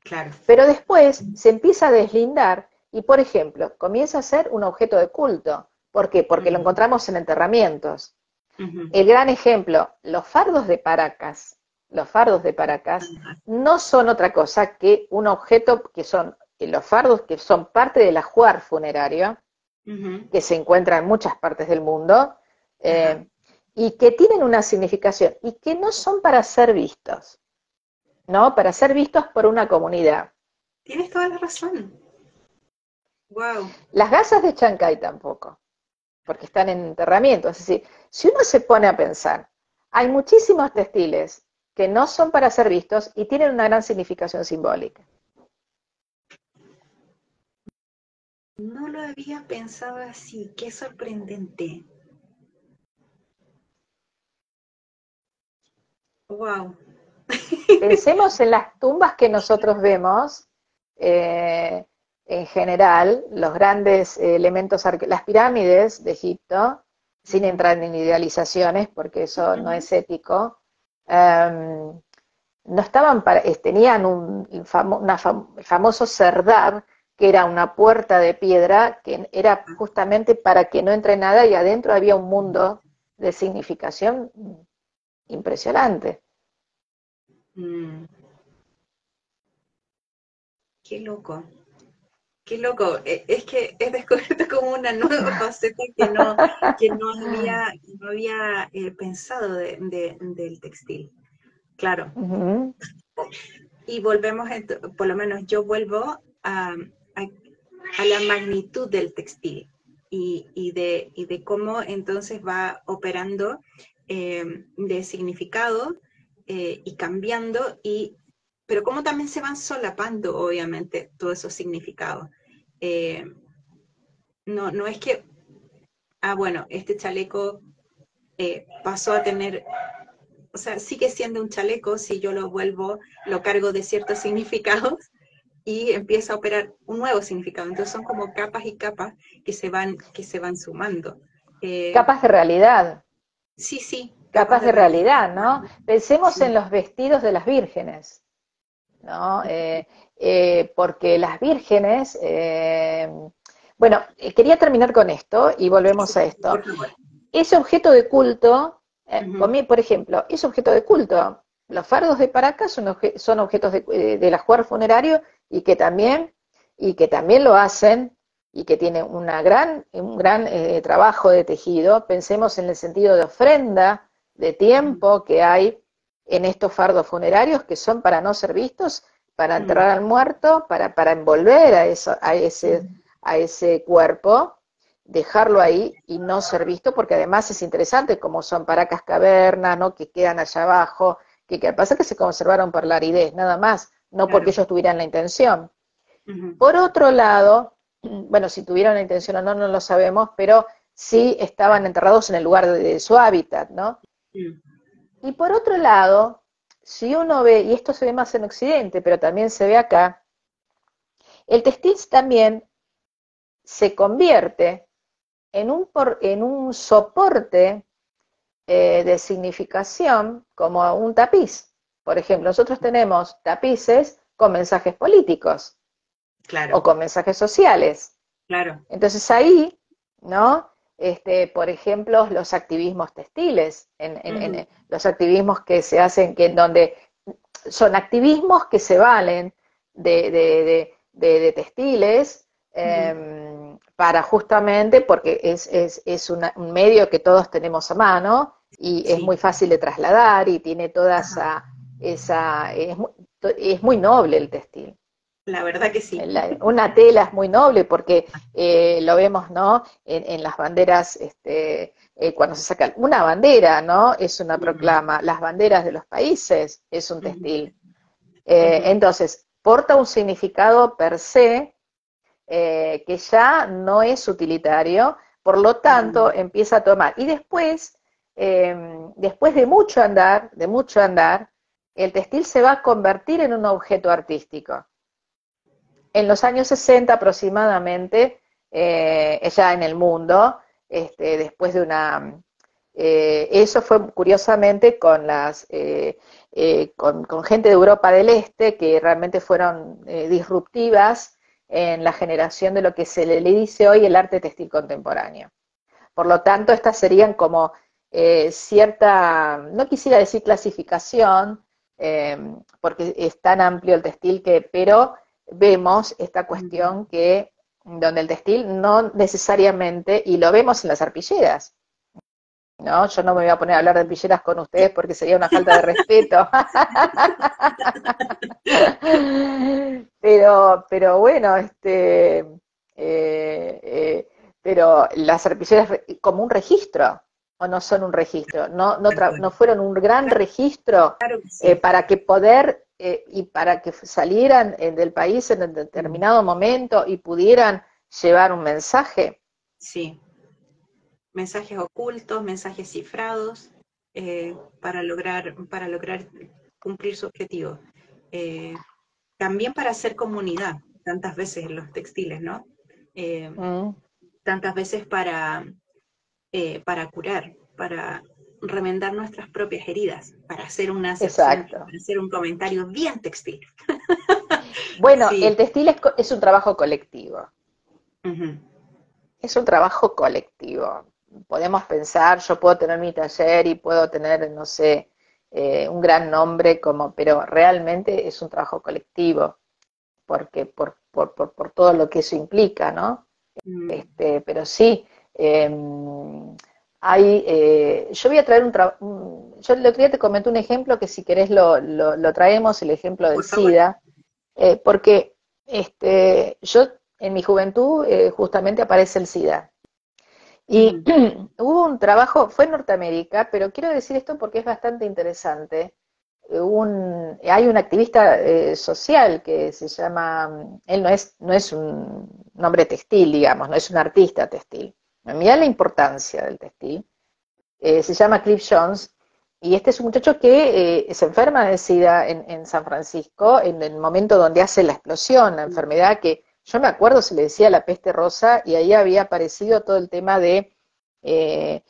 claro. pero después se empieza a deslindar y, por ejemplo, comienza a ser un objeto de culto. ¿Por qué? Porque lo Mm, encontramos en enterramientos. ujú, El gran ejemplo, los fardos de Paracas ajá, no son otra cosa que un objeto que son los fardos que son parte del ajuar funerario, ujú, que se encuentra en muchas partes del mundo, ajá. eh, y que tienen una significación y que no son para ser vistos, ¿no? Para ser vistos por una comunidad. Tienes toda la razón. Wow. Las gasas de Chancay tampoco, porque están en enterramiento. Es decir, si uno se pone a pensar, hay muchísimos textiles que no son para ser vistos y tienen una gran significación simbólica. No lo había pensado así. Qué sorprendente. Wow. Pensemos en las tumbas que nosotros vemos, eh, en general, los grandes elementos, las pirámides de Egipto, sin entrar en idealizaciones, porque eso no es ético, no estaban tenían el famoso cerdar, que era una puerta de piedra, que era justamente para que no entre nada y adentro había un mundo de significación impresionante. Mm, qué loco. Qué loco. Es que he descubierto como una nueva faceta que no había pensado del textil. Claro. Ujú. Y volvemos, por lo menos yo vuelvo a la magnitud del textil y de cómo entonces va operando de significado y cambiando, pero cómo también se van solapando, obviamente, todos esos significados. Eh, no es que, bueno, este chaleco pasó a tener, o sea, sigue siendo un chaleco si yo lo vuelvo, lo cargo de ciertos significados, y empieza a operar un nuevo significado. Entonces son como capas y capas que se van sumando. Capas de realidad, Sí, sí, capas capas de de realidad. realidad, ¿no? Pensemos en Sí. los vestidos de las vírgenes, ¿no? Porque las vírgenes, bueno, quería terminar con esto y volvemos a Sí, esto. por favor. Ese objeto de culto, Ujú, por ejemplo, ese objeto de culto, los fardos de Paracas son objetos del ajuar funerario y y que también lo hacen y que tiene un gran trabajo de tejido. Pensemos en el sentido de ofrenda, de ujú, tiempo que hay en estos fardos funerarios que son para no ser vistos, para ujú, enterrar al muerto, para envolver ujú. a ese cuerpo, dejarlo ahí y no ser visto, porque además es interesante como son Paracas cavernas, ¿no? Que quedan allá abajo, que pasa que se conservaron por la aridez, nada más, no porque Claro. ellos tuvieran la intención. Ujú, Por otro lado, bueno, si tuvieron la intención o no, no lo sabemos, pero sí estaban enterrados en el lugar de su hábitat, ¿no? ujú, Y por otro lado, si uno ve, y esto se ve más en Occidente, pero también se ve acá, el textil también se convierte en un soporte de significación como un tapiz. Por ejemplo, nosotros tenemos tapices con mensajes políticos o claro, con mensajes sociales. claro. Entonces ahí, ¿no? Por ejemplo, los activismos textiles, Ujú, los activismos que se hacen, que en donde son activismos que se valen de textiles ujú. para justamente, porque es un medio que todos tenemos a mano y es Sí. muy fácil de trasladar y tiene toda Ajá. es muy noble el textil. La verdad que sí. Una tela es muy noble porque lo vemos, ¿no? En las banderas, cuando se saca una bandera, ¿no? Es una Ujú, proclama. Las banderas de los países es un ujú, textil. ujú, Entonces, porta un significado per se que ya no es utilitario, por lo tanto, ujú. empieza a tomar. Y después de mucho andar, el textil se va a convertir en un objeto artístico en los años 60 aproximadamente, ya en el mundo, después de eso fue curiosamente con gente de Europa del Este que realmente fueron disruptivas en la generación de lo que se le dice hoy el arte textil contemporáneo. Por lo tanto, estas serían como no quisiera decir clasificación, porque es tan amplio el textil pero vemos esta Ujú. cuestión donde el textil no necesariamente, y lo vemos en las arpilleras, ¿no? Yo no me voy a poner a hablar de arpilleras con ustedes porque sería una falta de respeto. Pero bueno, pero las arpilleras como un registro, o no son un registro, Tal cual. no fueron un gran registro Claro que sí. para que poder y para que salieran del país en un Mm, determinado momento y pudieran llevar un mensaje. sí. Mensajes ocultos, mensajes cifrados, para lograr cumplir su objetivo. Eh, También para hacer comunidad, tantas veces en los textiles, ¿no? Eh, Mm, Tantas veces para curar, para remendar nuestras propias heridas, para hacer una acepción, exacto. para hacer un comentario bien textil. Bueno, el Sí. textil es un trabajo colectivo. Ujú, Es un trabajo colectivo. Podemos pensar, yo puedo tener mi taller y puedo tener, no sé, un gran nombre, pero realmente es un trabajo colectivo, porque por todo lo que eso implica, ¿no? mm, Pero sí, eh, yo voy a traer yo el otro día te comenté un ejemplo que si querés lo traemos, el ejemplo del por favor. SIDA, porque yo en mi juventud justamente aparece el SIDA. Y Ujú, hubo un trabajo, fue en Norteamérica, pero quiero decir esto porque es bastante interesante. Hay un activista social que se llama, él no es un nombre textil, digamos, no es un artista textil. Mira la importancia del textil. Se llama Cliff Jones Y este es un muchacho que se enferma de SIDA en San Francisco, en el momento donde hace la explosión, la enfermedad que yo me acuerdo se le decía la peste rosa, y ahí había aparecido todo el tema eh,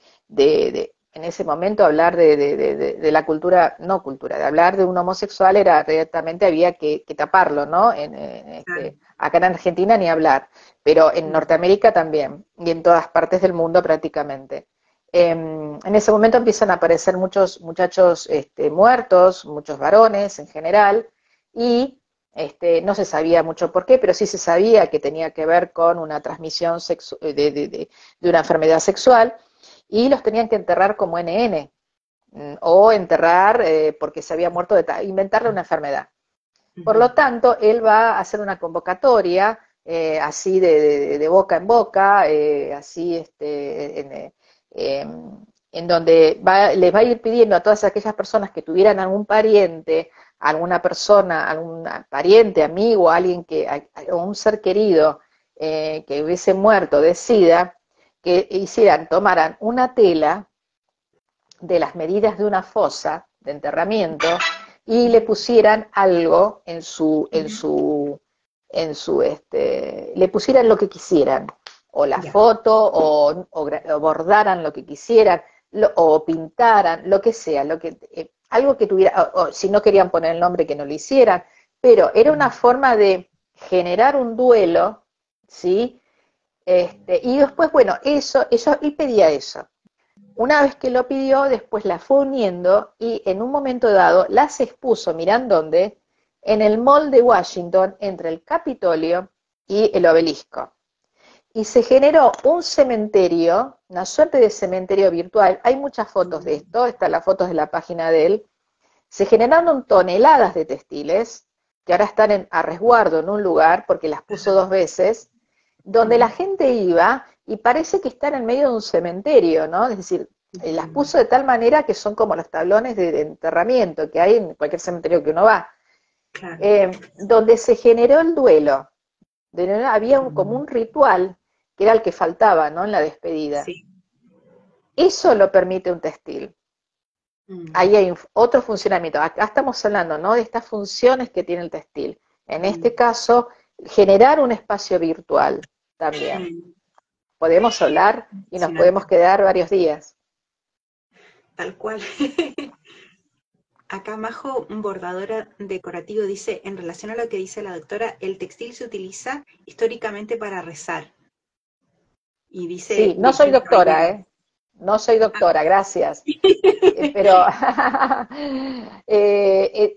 en ese momento hablar de la cultura, no cultura, de hablar de un homosexual era directamente había que taparlo, ¿no? Claro. Acá en Argentina ni hablar, pero en Norteamérica también, y en todas partes del mundo prácticamente. En ese momento empiezan a aparecer muchos muchachos muertos, muchos varones en general, y no se sabía mucho por qué, pero sí se sabía que tenía que ver con una transmisión de una enfermedad sexual, y los tenían que enterrar como NN, o enterrar porque se había muerto inventarle una enfermedad. Por lo tanto, él va a hacer una convocatoria así de boca en boca, así en donde les va a ir pidiendo a todas aquellas personas que tuvieran algún pariente, alguna persona, algún pariente, amigo, alguien o un ser querido que hubiese muerto de SIDA, que tomaran una tela de las medidas de una fosa de enterramiento y le pusieran algo le pusieran lo que quisieran, o la Ya. foto, o bordaran lo que quisieran, o pintaran, lo que sea, algo que tuviera, o si no querían poner el nombre, que no lo hicieran, pero era una forma de generar un duelo, ¿sí? Y después, bueno, él pedía eso. Una vez que lo pidió, después la fue uniendo y en un momento dado las expuso, mirán dónde, en el Mall de Washington, entre el Capitolio y el Obelisco. Y se generó un cementerio, una suerte de cementerio virtual. Hay muchas fotos de esto, están las fotos de la página de él. Se generaron toneladas de textiles que ahora están a resguardo en un lugar, porque las puso 2 veces, donde la gente iba y parece que está en medio de un cementerio, ¿no? Es decir, las puso de tal manera que son como los tablones de enterramiento que hay en cualquier cementerio que uno va, Claro. donde se generó el duelo. Había como un ritual que era el que faltaba, ¿no? En la despedida. Sí. Eso lo permite un textil. Ahí hay otro funcionamiento. Acá estamos hablando, ¿no? De estas funciones que tiene el textil. En este caso, generar un espacio virtual también. Podemos hablar y nos podemos Impresionante. quedar varios días. Tal cual. Acá Majo, un bordadora decorativo, dice, en relación a lo que dice la doctora, el textil se utiliza históricamente para rezar. Y dice Sí, no soy Virginia doctora, Caballero. ¿eh? No soy doctora, gracias. Pero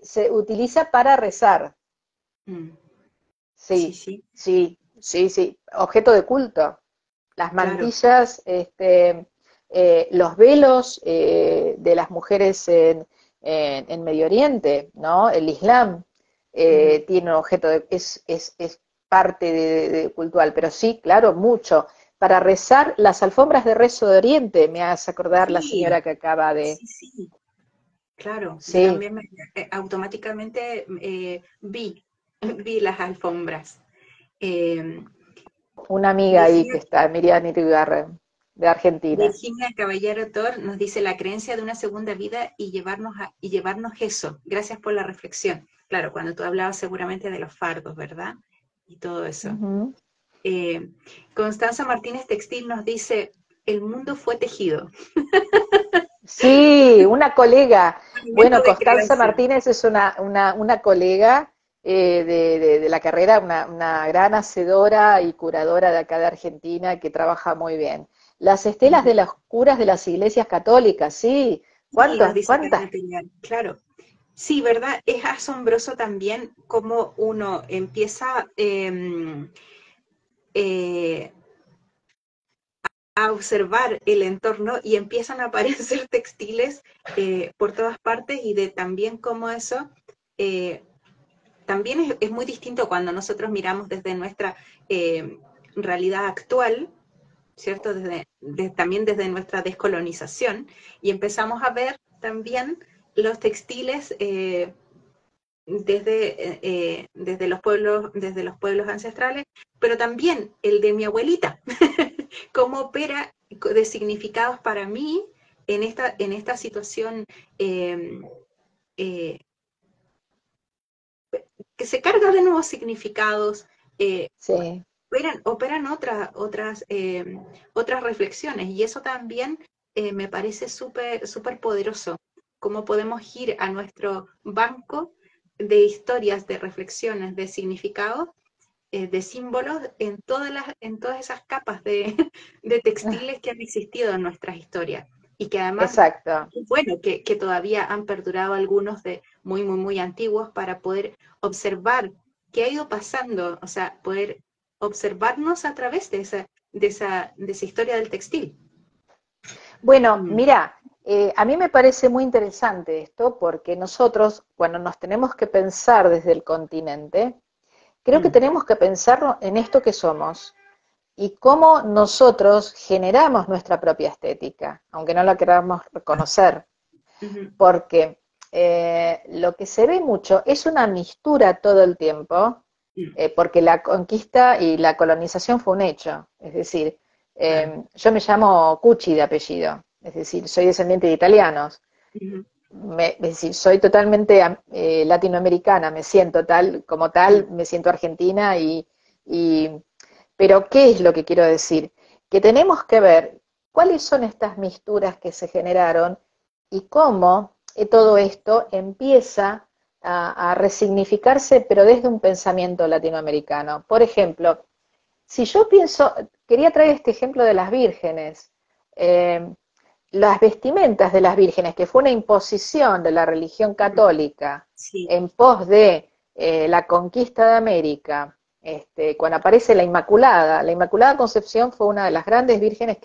se utiliza para rezar. Sí, Sí, sí, sí, sí, sí. Objeto de culto. Las claro. mantillas, los velos de las mujeres en Medio Oriente, ¿no? El Islam tiene un objeto es parte de cultural, pero sí, claro, mucho. Para rezar, las alfombras de rezo de Oriente, me hace acordar la Sí, señora que acaba de... sí, sí, claro. Yo Sí, también automáticamente vi las alfombras. Eh, una amiga ahí que Virginia, está, Miriam Iribarren, de Argentina. Virginia Caballero Tor nos dice la creencia de una segunda vida y llevarnos eso. Gracias por la reflexión. Claro, cuando tú hablabas seguramente de los fardos, ¿verdad? Y todo eso. Ujú. Eh, Constanza Martínez Textil nos dice, el mundo fue tejido. Sí, una colega. Alimento Bueno, de Constanza creación. Martínez es una colega de la carrera, una gran hacedora y curadora de acá de Argentina que trabaja muy bien. Las estelas de las curas de las iglesias católicas, sí. Sí, nos ¿Cuántas, dice cuántas? Carmen Peñal. Claro. Sí, ¿verdad? Es asombroso también cómo uno empieza eh, a observar el entorno y empiezan a aparecer textiles por todas partes y de también cómo eso eh, también es muy distinto cuando nosotros miramos desde nuestra realidad actual, ¿cierto? También desde nuestra descolonización y empezamos a ver también los textiles desde los pueblos ancestrales, pero también el de mi abuelita, cómo opera de significados para mí en esta situación eh, que se carga de nuevos significados, Sí, operan otras reflexiones, y eso también me parece súper poderoso, cómo podemos ir a nuestro banco de historias, de reflexiones, de significados, de símbolos en todas esas capas de textiles que han existido en nuestras historias, y que además, exacto. bueno, que todavía han perdurado algunos de muy antiguos, para poder observar qué ha ido pasando, o sea, poder observarnos a través de esa historia del textil. Bueno, Mm, mira, a mí me parece muy interesante esto porque nosotros, cuando nos tenemos que pensar desde el continente, creo que mm, tenemos que pensarlo en esto que somos y cómo nosotros generamos nuestra propia estética, aunque no la queramos reconocer, ujú, porque lo que se ve mucho es una mistura todo el tiempo, mm, porque la conquista y la colonización fue un hecho, es decir, claro, yo me llamo Cucci de apellido, es decir, soy descendiente de italianos, ujú, es decir, soy totalmente latinoamericana, me siento tal, como tal, mm, me siento argentina y, pero ¿qué es lo que quiero decir? Que tenemos que ver cuáles son estas misturas que se generaron y cómo todo esto empieza a resignificarse, pero desde un pensamiento latinoamericano. Por ejemplo, si yo pienso, quería traer este ejemplo de las vírgenes. Eh, las vestimentas de las vírgenes, que fue una imposición de la religión mm, católica sí, en pos de la conquista de América, cuando aparece la Inmaculada Concepción fue una de las grandes vírgenes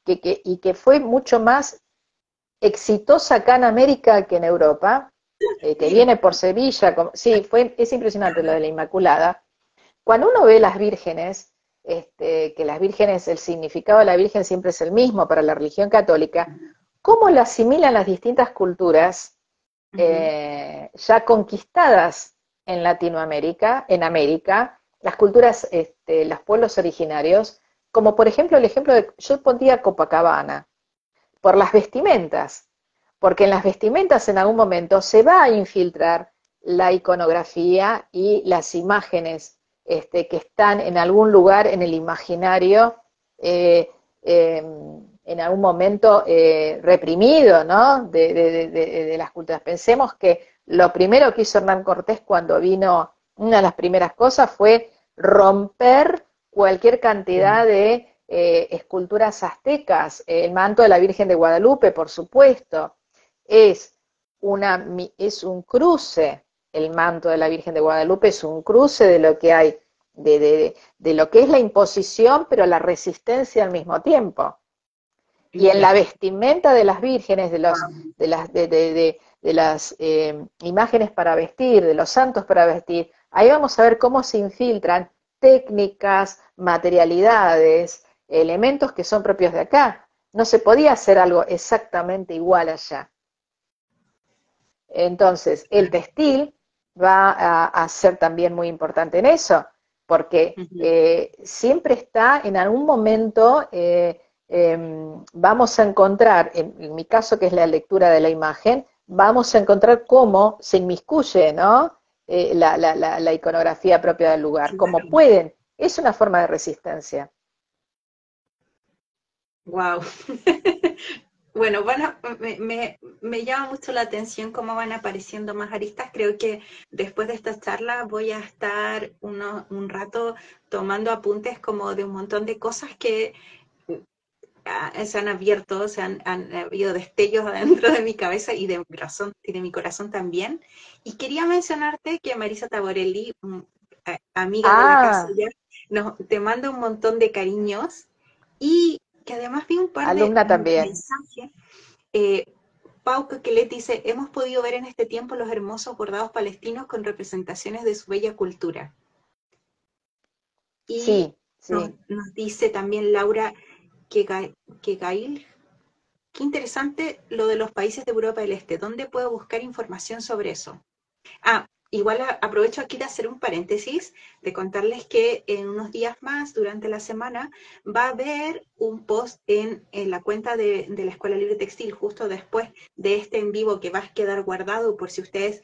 y que fue mucho más exitosa acá en América que en Europa, que sí, viene por Sevilla, sí, es impresionante lo de la Inmaculada. Cuando uno ve las vírgenes, que las vírgenes, el significado de la virgen siempre es el mismo para la religión católica, cómo lo asimilan las distintas culturas ujú, ya conquistadas en Latinoamérica, en América, las culturas, los pueblos originarios, como por ejemplo el ejemplo de, yo pondría Copacabana, por las vestimentas, porque en las vestimentas en algún momento se va a infiltrar la iconografía y las imágenes que están en algún lugar en el imaginario, eh, eh, en algún momento reprimido, ¿no? De las culturas. Pensemos que lo primero que hizo Hernán Cortés cuando vino, una de las primeras cosas fue romper cualquier cantidad de esculturas aztecas, el manto de la Virgen de Guadalupe, por supuesto, es, es un cruce, el manto de la Virgen de Guadalupe es un cruce de lo que hay, de lo que es la imposición, pero la resistencia al mismo tiempo. Y en la ya, vestimenta de las vírgenes, wow, de las imágenes para vestir, de los santos para vestir, ahí vamos a ver cómo se infiltran técnicas, materialidades, elementos que son propios de acá. No se podía hacer algo exactamente igual allá. Entonces, el textil va a ser también muy importante en eso, porque ujú, siempre está en algún momento, vamos a encontrar, en mi caso que es la lectura de la imagen, vamos a encontrar cómo se inmiscuye, ¿no? La iconografía propia del lugar, cómo claro, pueden, es una forma de resistencia. wow. Bueno, me llama mucho la atención cómo van apareciendo más aristas. Creo que después de esta charla voy a estar un rato tomando apuntes como de un montón de cosas que se han abierto, han habido destellos adentro de mi cabeza y de mi corazón también. Y quería mencionarte que Marisa Taborelli, amiga de la casa Ah, ya, te manda un montón de cariños, y que además vi un par de alumna también. mensajes. eh, Pau Coquelet dice: hemos podido ver en este tiempo los hermosos bordados palestinos con representaciones de su bella cultura. Y Sí, sí. nos dice también Laura que, que Gail, qué interesante lo de los países de Europa del Este. ¿Dónde puedo buscar información sobre eso? Ah, igual aprovecho aquí de hacer un paréntesis, de contarles que en unos días más, durante la semana, va a haber un post en la cuenta de la Escuela Libre Textil, justo después de este en vivo que va a quedar guardado por si ustedes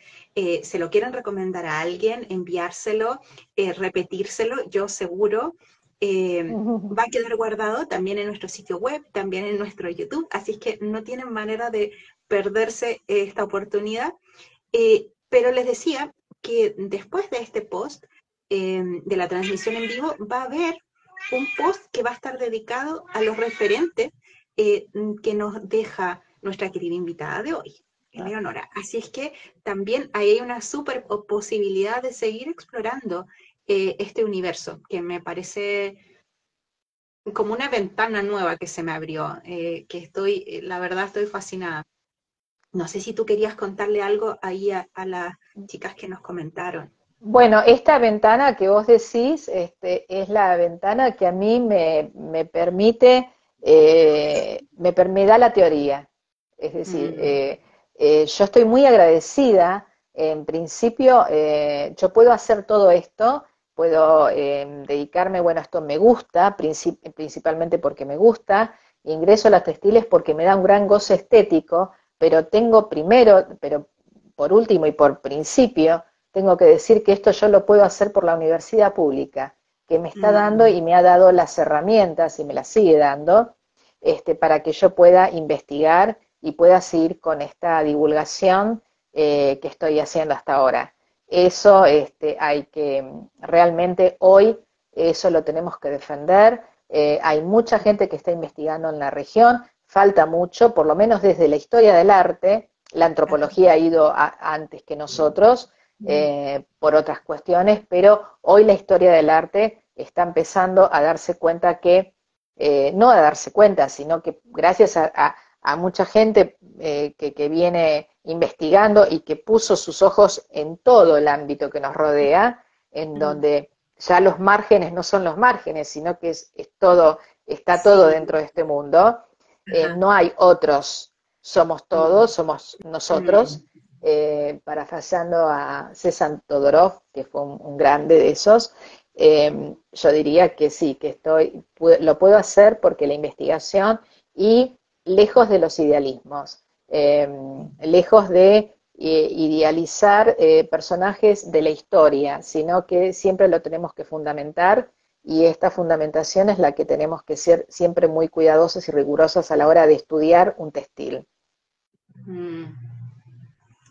se lo quieren recomendar a alguien, enviárselo, repetírselo, yo seguro. Va a quedar guardado también en nuestro sitio web, también en nuestro YouTube, así es que no tienen manera de perderse esta oportunidad. Pero les decía que después de este post, de la transmisión en vivo, va a haber un post que va a estar dedicado a los referentes que nos deja nuestra querida invitada de hoy, Eleonora. Así es que también ahí hay una súper posibilidad de seguir explorando este universo, que me parece como una ventana nueva que se me abrió, que estoy, la verdad estoy fascinada. No sé si tú querías contarle algo ahí a las chicas que nos comentaron. Bueno, esta ventana que vos decís es la ventana que a mí me permite, me da la teoría. Es decir, Mm, yo estoy muy agradecida. En principio, yo puedo hacer todo esto, puedo dedicarme, bueno, esto me gusta, principalmente porque me gusta. Ingreso a las textiles porque me da un gran goce estético, pero tengo primero, pero por último y por principio, tengo que decir que esto yo lo puedo hacer por la universidad pública, que me está dando mm, y me ha dado las herramientas y me las sigue dando, para que yo pueda investigar y pueda seguir con esta divulgación que estoy haciendo hasta ahora. Eso hay que, realmente hoy, eso lo tenemos que defender. Hay mucha gente que está investigando en la región, falta mucho, por lo menos desde la historia del arte. La ajá, antropología ha ido antes que nosotros, por otras cuestiones, pero hoy la historia del arte está empezando a darse cuenta que, no a darse cuenta, sino que gracias a mucha gente que viene investigando y que puso sus ojos en todo el ámbito que nos rodea, en mm, donde ya los márgenes no son los márgenes, sino que es todo, está todo sí, dentro de este mundo. ajá, No hay otros, somos mm, todos, somos nosotros, mm, parafraseando a César Todorov, que fue un grande de esos. Yo diría que sí, que lo puedo hacer porque la investigación y lejos de los idealismos, lejos de idealizar personajes de la historia, sino que siempre lo tenemos que fundamentar, y esta fundamentación es la que tenemos que ser siempre muy cuidadosos y rigurosos a la hora de estudiar un textil. mm,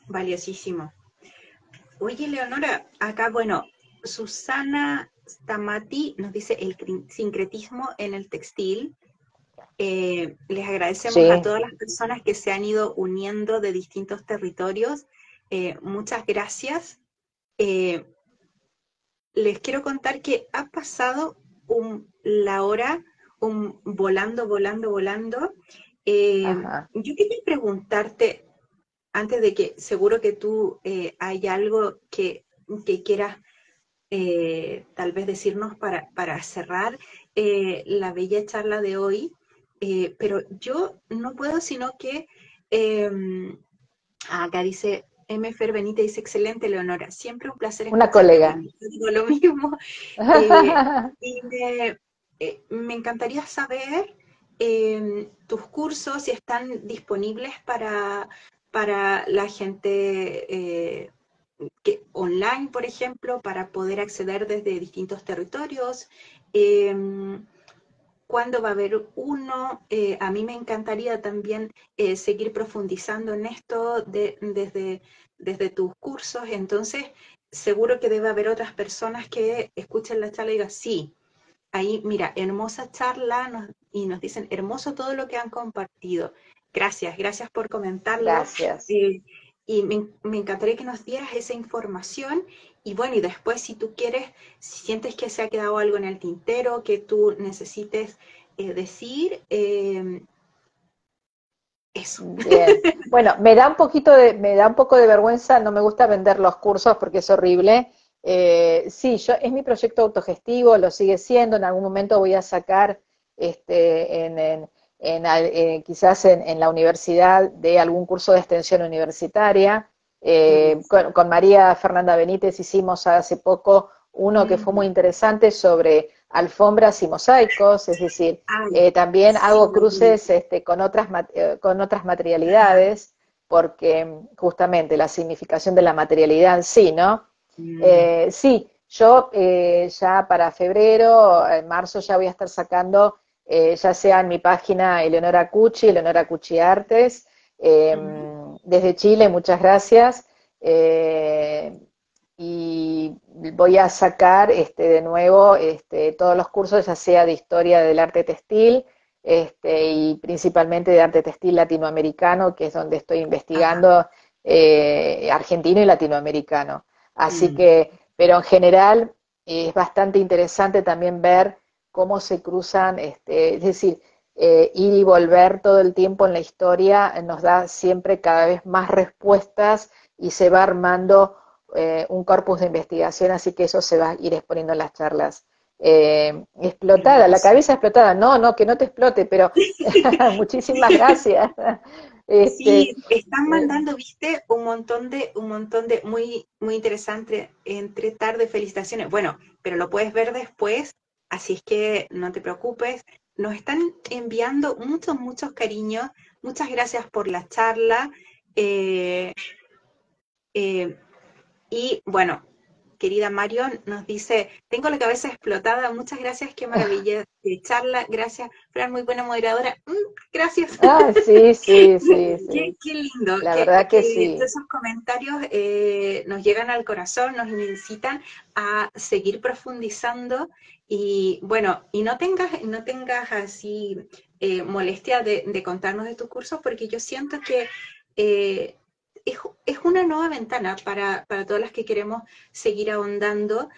valiosísimo. Oye, Leonora, acá, bueno, Susana Stamati nos dice el sincretismo en el textil. Les agradecemos a Sí, todas las personas que se han ido uniendo de distintos territorios. Muchas gracias. Eh, Les quiero contar que ha pasado la hora volando, volando, volando. ajá. Yo quería preguntarte, antes de que seguro que tú hay algo que quieras tal vez decirnos para cerrar la bella charla de hoy, pero yo no puedo sino que eh, acá dice M. Fer Benítez, dice excelente Leonora, siempre un placer Una escucharte. colega. Bueno, yo digo lo mismo. eh, y me encantaría saber tus cursos si están disponibles para la gente online, por ejemplo, para poder acceder desde distintos territorios. Eh, ¿Cuándo va a haber uno? A mí me encantaría también seguir profundizando en esto desde tus cursos. Entonces, seguro que debe haber otras personas que escuchen la charla y digan, sí, ahí, mira, hermosa charla y nos dicen, hermoso todo lo que han compartido. Gracias, gracias por comentarlo. Gracias. eh, y me encantaría que nos dieras esa información. Y bueno, y después si tú quieres, si sientes que se ha quedado algo en el tintero, que tú necesites decir, eso. Bien. Bueno, me da un poco de vergüenza, no me gusta vender los cursos porque es horrible. Sí, es mi proyecto autogestivo, lo sigue siendo. En algún momento voy a sacar, quizás en la universidad, de algún curso de extensión universitaria. Con María Fernanda Benítez hicimos hace poco uno que fue muy interesante sobre alfombras y mosaicos, es decir, Ay, también sí, hago lo vi. cruces con otras materialidades, porque justamente la significación de la materialidad en sí, ¿no? Mm, Sí, yo ya para febrero, en marzo ya voy a estar sacando, ya sea en mi página Eleonora Cucci Artes, ujú. desde Chile, muchas gracias. Eh, y voy a sacar de nuevo todos los cursos, ya sea de historia del arte textil, y principalmente de arte textil latinoamericano, que es donde estoy Ajá. investigando argentino y latinoamericano. Así Mm, que, pero en general es bastante interesante también ver cómo se cruzan, es decir, ir y volver todo el tiempo en la historia nos da siempre cada vez más respuestas y se va armando un corpus de investigación, así que eso se va a ir exponiendo en las charlas. Explotada, la hermoso. cabeza explotada, no, no, que no te explote, pero muchísimas gracias. Este, Sí, están eh, mandando, viste, un montón de, muy interesante, entre tarde, felicitaciones. Bueno, pero lo puedes ver después, así es que no te preocupes. Nos están enviando muchos cariños. Muchas gracias por la charla. Eh, eh, Y bueno, querida Marion nos dice, tengo la cabeza explotada, muchas gracias, qué maravilla de charla, gracias, Fran, muy buena moderadora, gracias. sí, sí, sí, sí, Qué lindo, la verdad que que todos sí. esos comentarios nos llegan al corazón, nos incitan a seguir profundizando y bueno, y no tengas así molestia de contarnos de tus cursos porque yo siento que eh, es una nueva ventana para todas las que queremos seguir ahondando.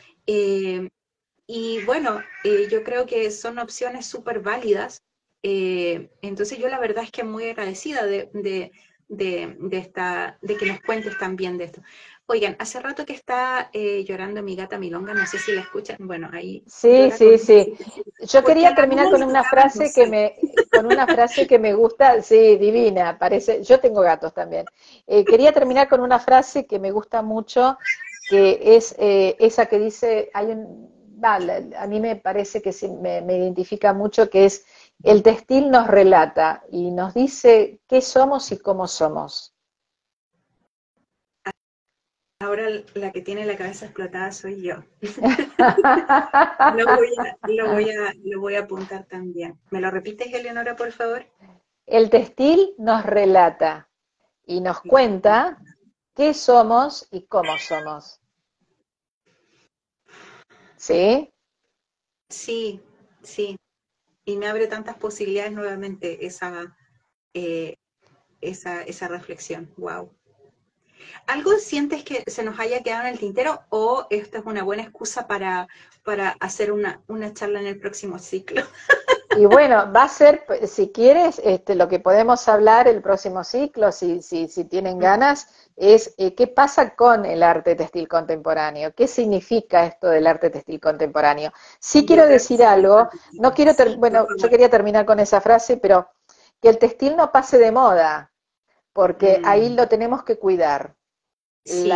Y bueno, yo creo que son opciones súper válidas. Entonces yo la verdad es que muy agradecida de que nos cuentes también de esto. Oigan, hace rato que está llorando mi gata Milonga, no sé si la escuchan. Bueno, ahí Sí, llora sí, sí. Yo porque a quería la terminar luna le tocaba el mosaico. con una frase que me gusta, sí, divina, parece, yo tengo gatos también. Quería terminar con una frase que me gusta mucho, que es esa que dice, a mí me parece que me identifica mucho, que es, el textil nos relata y nos dice qué somos y cómo somos. Ahora la que tiene la cabeza explotada soy yo. Lo voy a apuntar también. ¿Me lo repites, Eleonora, por favor? El textil nos relata y nos cuenta qué somos y cómo somos. ¿Sí? Sí, sí. Y me abre tantas posibilidades nuevamente eh, esa reflexión. Wow. ¿Algo sientes que se nos haya quedado en el tintero o esto es una buena excusa para hacer una charla en el próximo ciclo? Y bueno, va a ser, si quieres, lo que podemos hablar el próximo ciclo, si tienen ganas, es qué pasa con el arte textil contemporáneo, qué significa esto del arte textil contemporáneo. Sí Yo quiero creo que decir sería algo, no fantástico. quiero, Sí, por bueno, yo favor. quería terminar con esa frase, pero que el textil no pase de moda, porque ahí Mm, lo tenemos que cuidar. sí,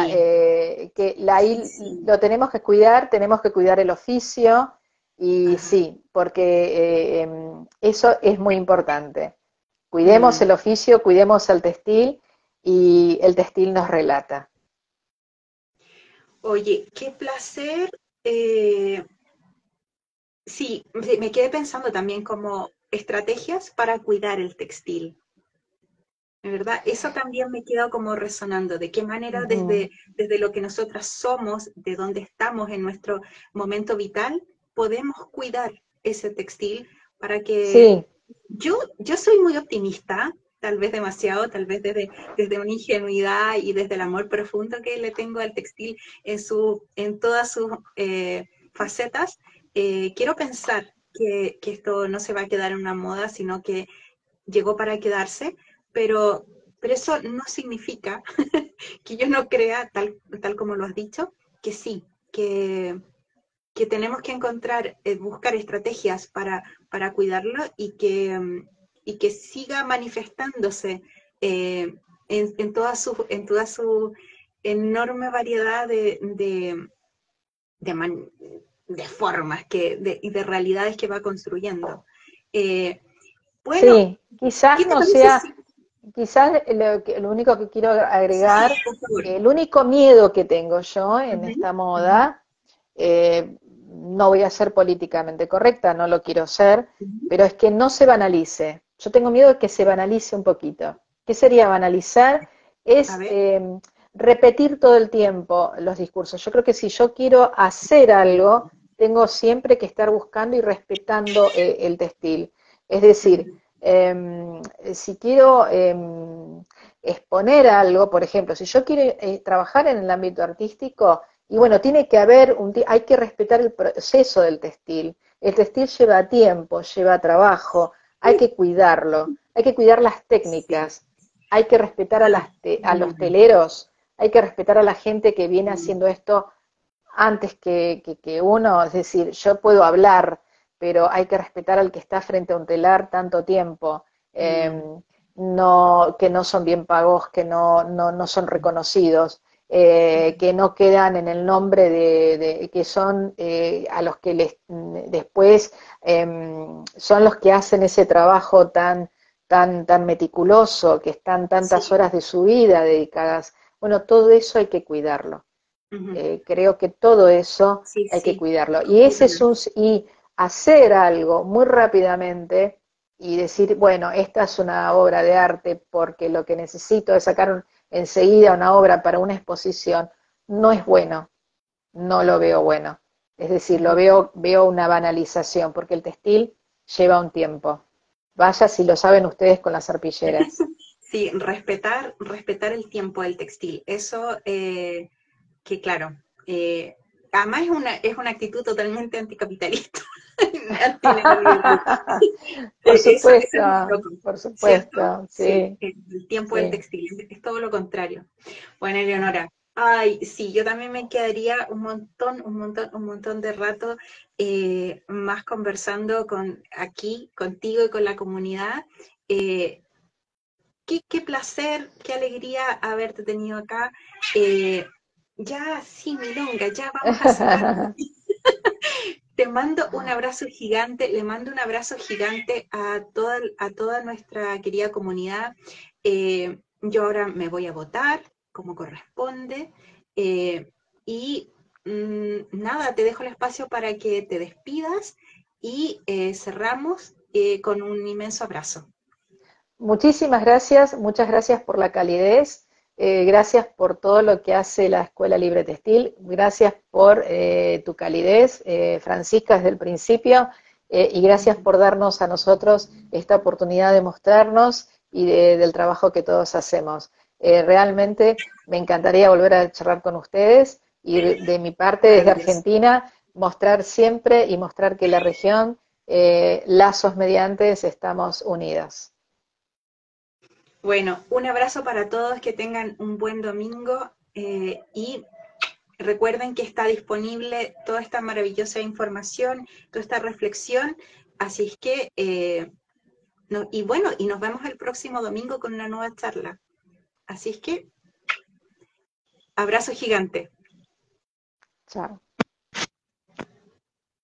Ahí sí. lo tenemos que cuidar el oficio y Ajá. sí, porque eso es muy importante. Cuidemos Mm. el oficio, cuidemos el textil y el textil nos relata. Oye, qué placer. eh, sí, me quedé pensando también como estrategias para cuidar el textil. ¿Verdad? Eso también me queda como resonando, de qué manera Ujú. desde lo que nosotras somos, de dónde estamos en nuestro momento vital, podemos cuidar ese textil para que Sí, yo soy muy optimista, tal vez demasiado, tal vez desde una ingenuidad y desde el amor profundo que le tengo al textil en todas sus facetas. Quiero pensar que esto no se va a quedar en una moda, sino que llegó para quedarse, pero, pero eso no significa que yo no crea, tal como lo has dicho, que sí, que tenemos que encontrar, buscar estrategias para cuidarlo y que siga manifestándose en toda su enorme variedad de, man, de formas y de realidades que va construyendo. Bueno, Sí, quizás ¿qué te no parece sea, si... quizás lo único que quiero Sí, agregar, por favor. el único miedo que tengo yo en Ujú, esta ujú, moda, no voy a ser políticamente correcta, no lo quiero ser, ujú. pero es que no se banalice. Yo tengo miedo de que se banalice un poquito. ¿Qué sería banalizar? A Es ver, repetir todo el tiempo los discursos. Yo creo que si yo quiero hacer algo, tengo siempre que estar buscando y respetando el textil. Es decir, ujú, si quiero exponer algo, por ejemplo, si yo quiero trabajar en el ámbito artístico, y bueno, tiene que haber, hay que respetar el proceso del textil. El textil lleva tiempo, lleva trabajo, hay que cuidarlo, hay que cuidar las sí. técnicas, hay que respetar a los Mm, teleros, hay que respetar a la gente que viene mm, haciendo esto antes que uno, es decir, yo puedo hablar, pero hay que respetar al que está frente a un telar tanto tiempo, eh, mm, no, que no son bien pagos, que no son reconocidos, que no quedan en el nombre que son a los que después son los que hacen ese trabajo tan meticuloso, que están tantas sí. horas de su vida dedicadas. Bueno, todo eso hay que cuidarlo. Ujú, Creo que todo eso sí, hay que sí, cuidarlo. Y ese es completamente. y hacer algo muy rápidamente y decir, bueno, esta es una obra de arte porque lo que necesito es sacar enseguida una obra para una exposición, no es bueno, no lo veo bueno. Es decir, Ujú. veo una banalización, porque el textil lleva un tiempo. Vaya si lo saben ustedes con las arpilleras. Sí, respetar el tiempo del textil. Eso, que claro, además es una actitud totalmente anticapitalista, antineoliberal. Eso es muy loco, Por ¿cierto? supuesto, Sí, sí, el tiempo del sí. textil, es todo lo contrario. Bueno, Eleonora, ay, sí, yo también me quedaría un montón de rato más conversando aquí, contigo y con la comunidad. Eh, qué placer, qué alegría haberte tenido acá. Ya, sí, Milonga, ya vamos a cerrar. Te mando un abrazo gigante, le mando un abrazo gigante a toda nuestra querida comunidad. Yo ahora me voy a votar como corresponde y nada, te dejo el espacio para que te despidas y cerramos con un inmenso abrazo. Muchísimas gracias, muchas gracias por la calidez, gracias por todo lo que hace la Escuela Libre Textil, gracias por tu calidez, Francisca, desde el principio, y gracias por darnos a nosotros esta oportunidad de mostrarnos y del trabajo que todos hacemos. Realmente me encantaría volver a charlar con ustedes y de mi parte, desde Maravilloso. Argentina, mostrar siempre y mostrar que la región, lazos mediantes, estamos unidas. Bueno, un abrazo para todos, que tengan un buen domingo y recuerden que está disponible toda esta maravillosa información, toda esta reflexión, así es que, y bueno, y nos vemos el próximo domingo con una nueva charla. Así es que, abrazo gigante. Chao.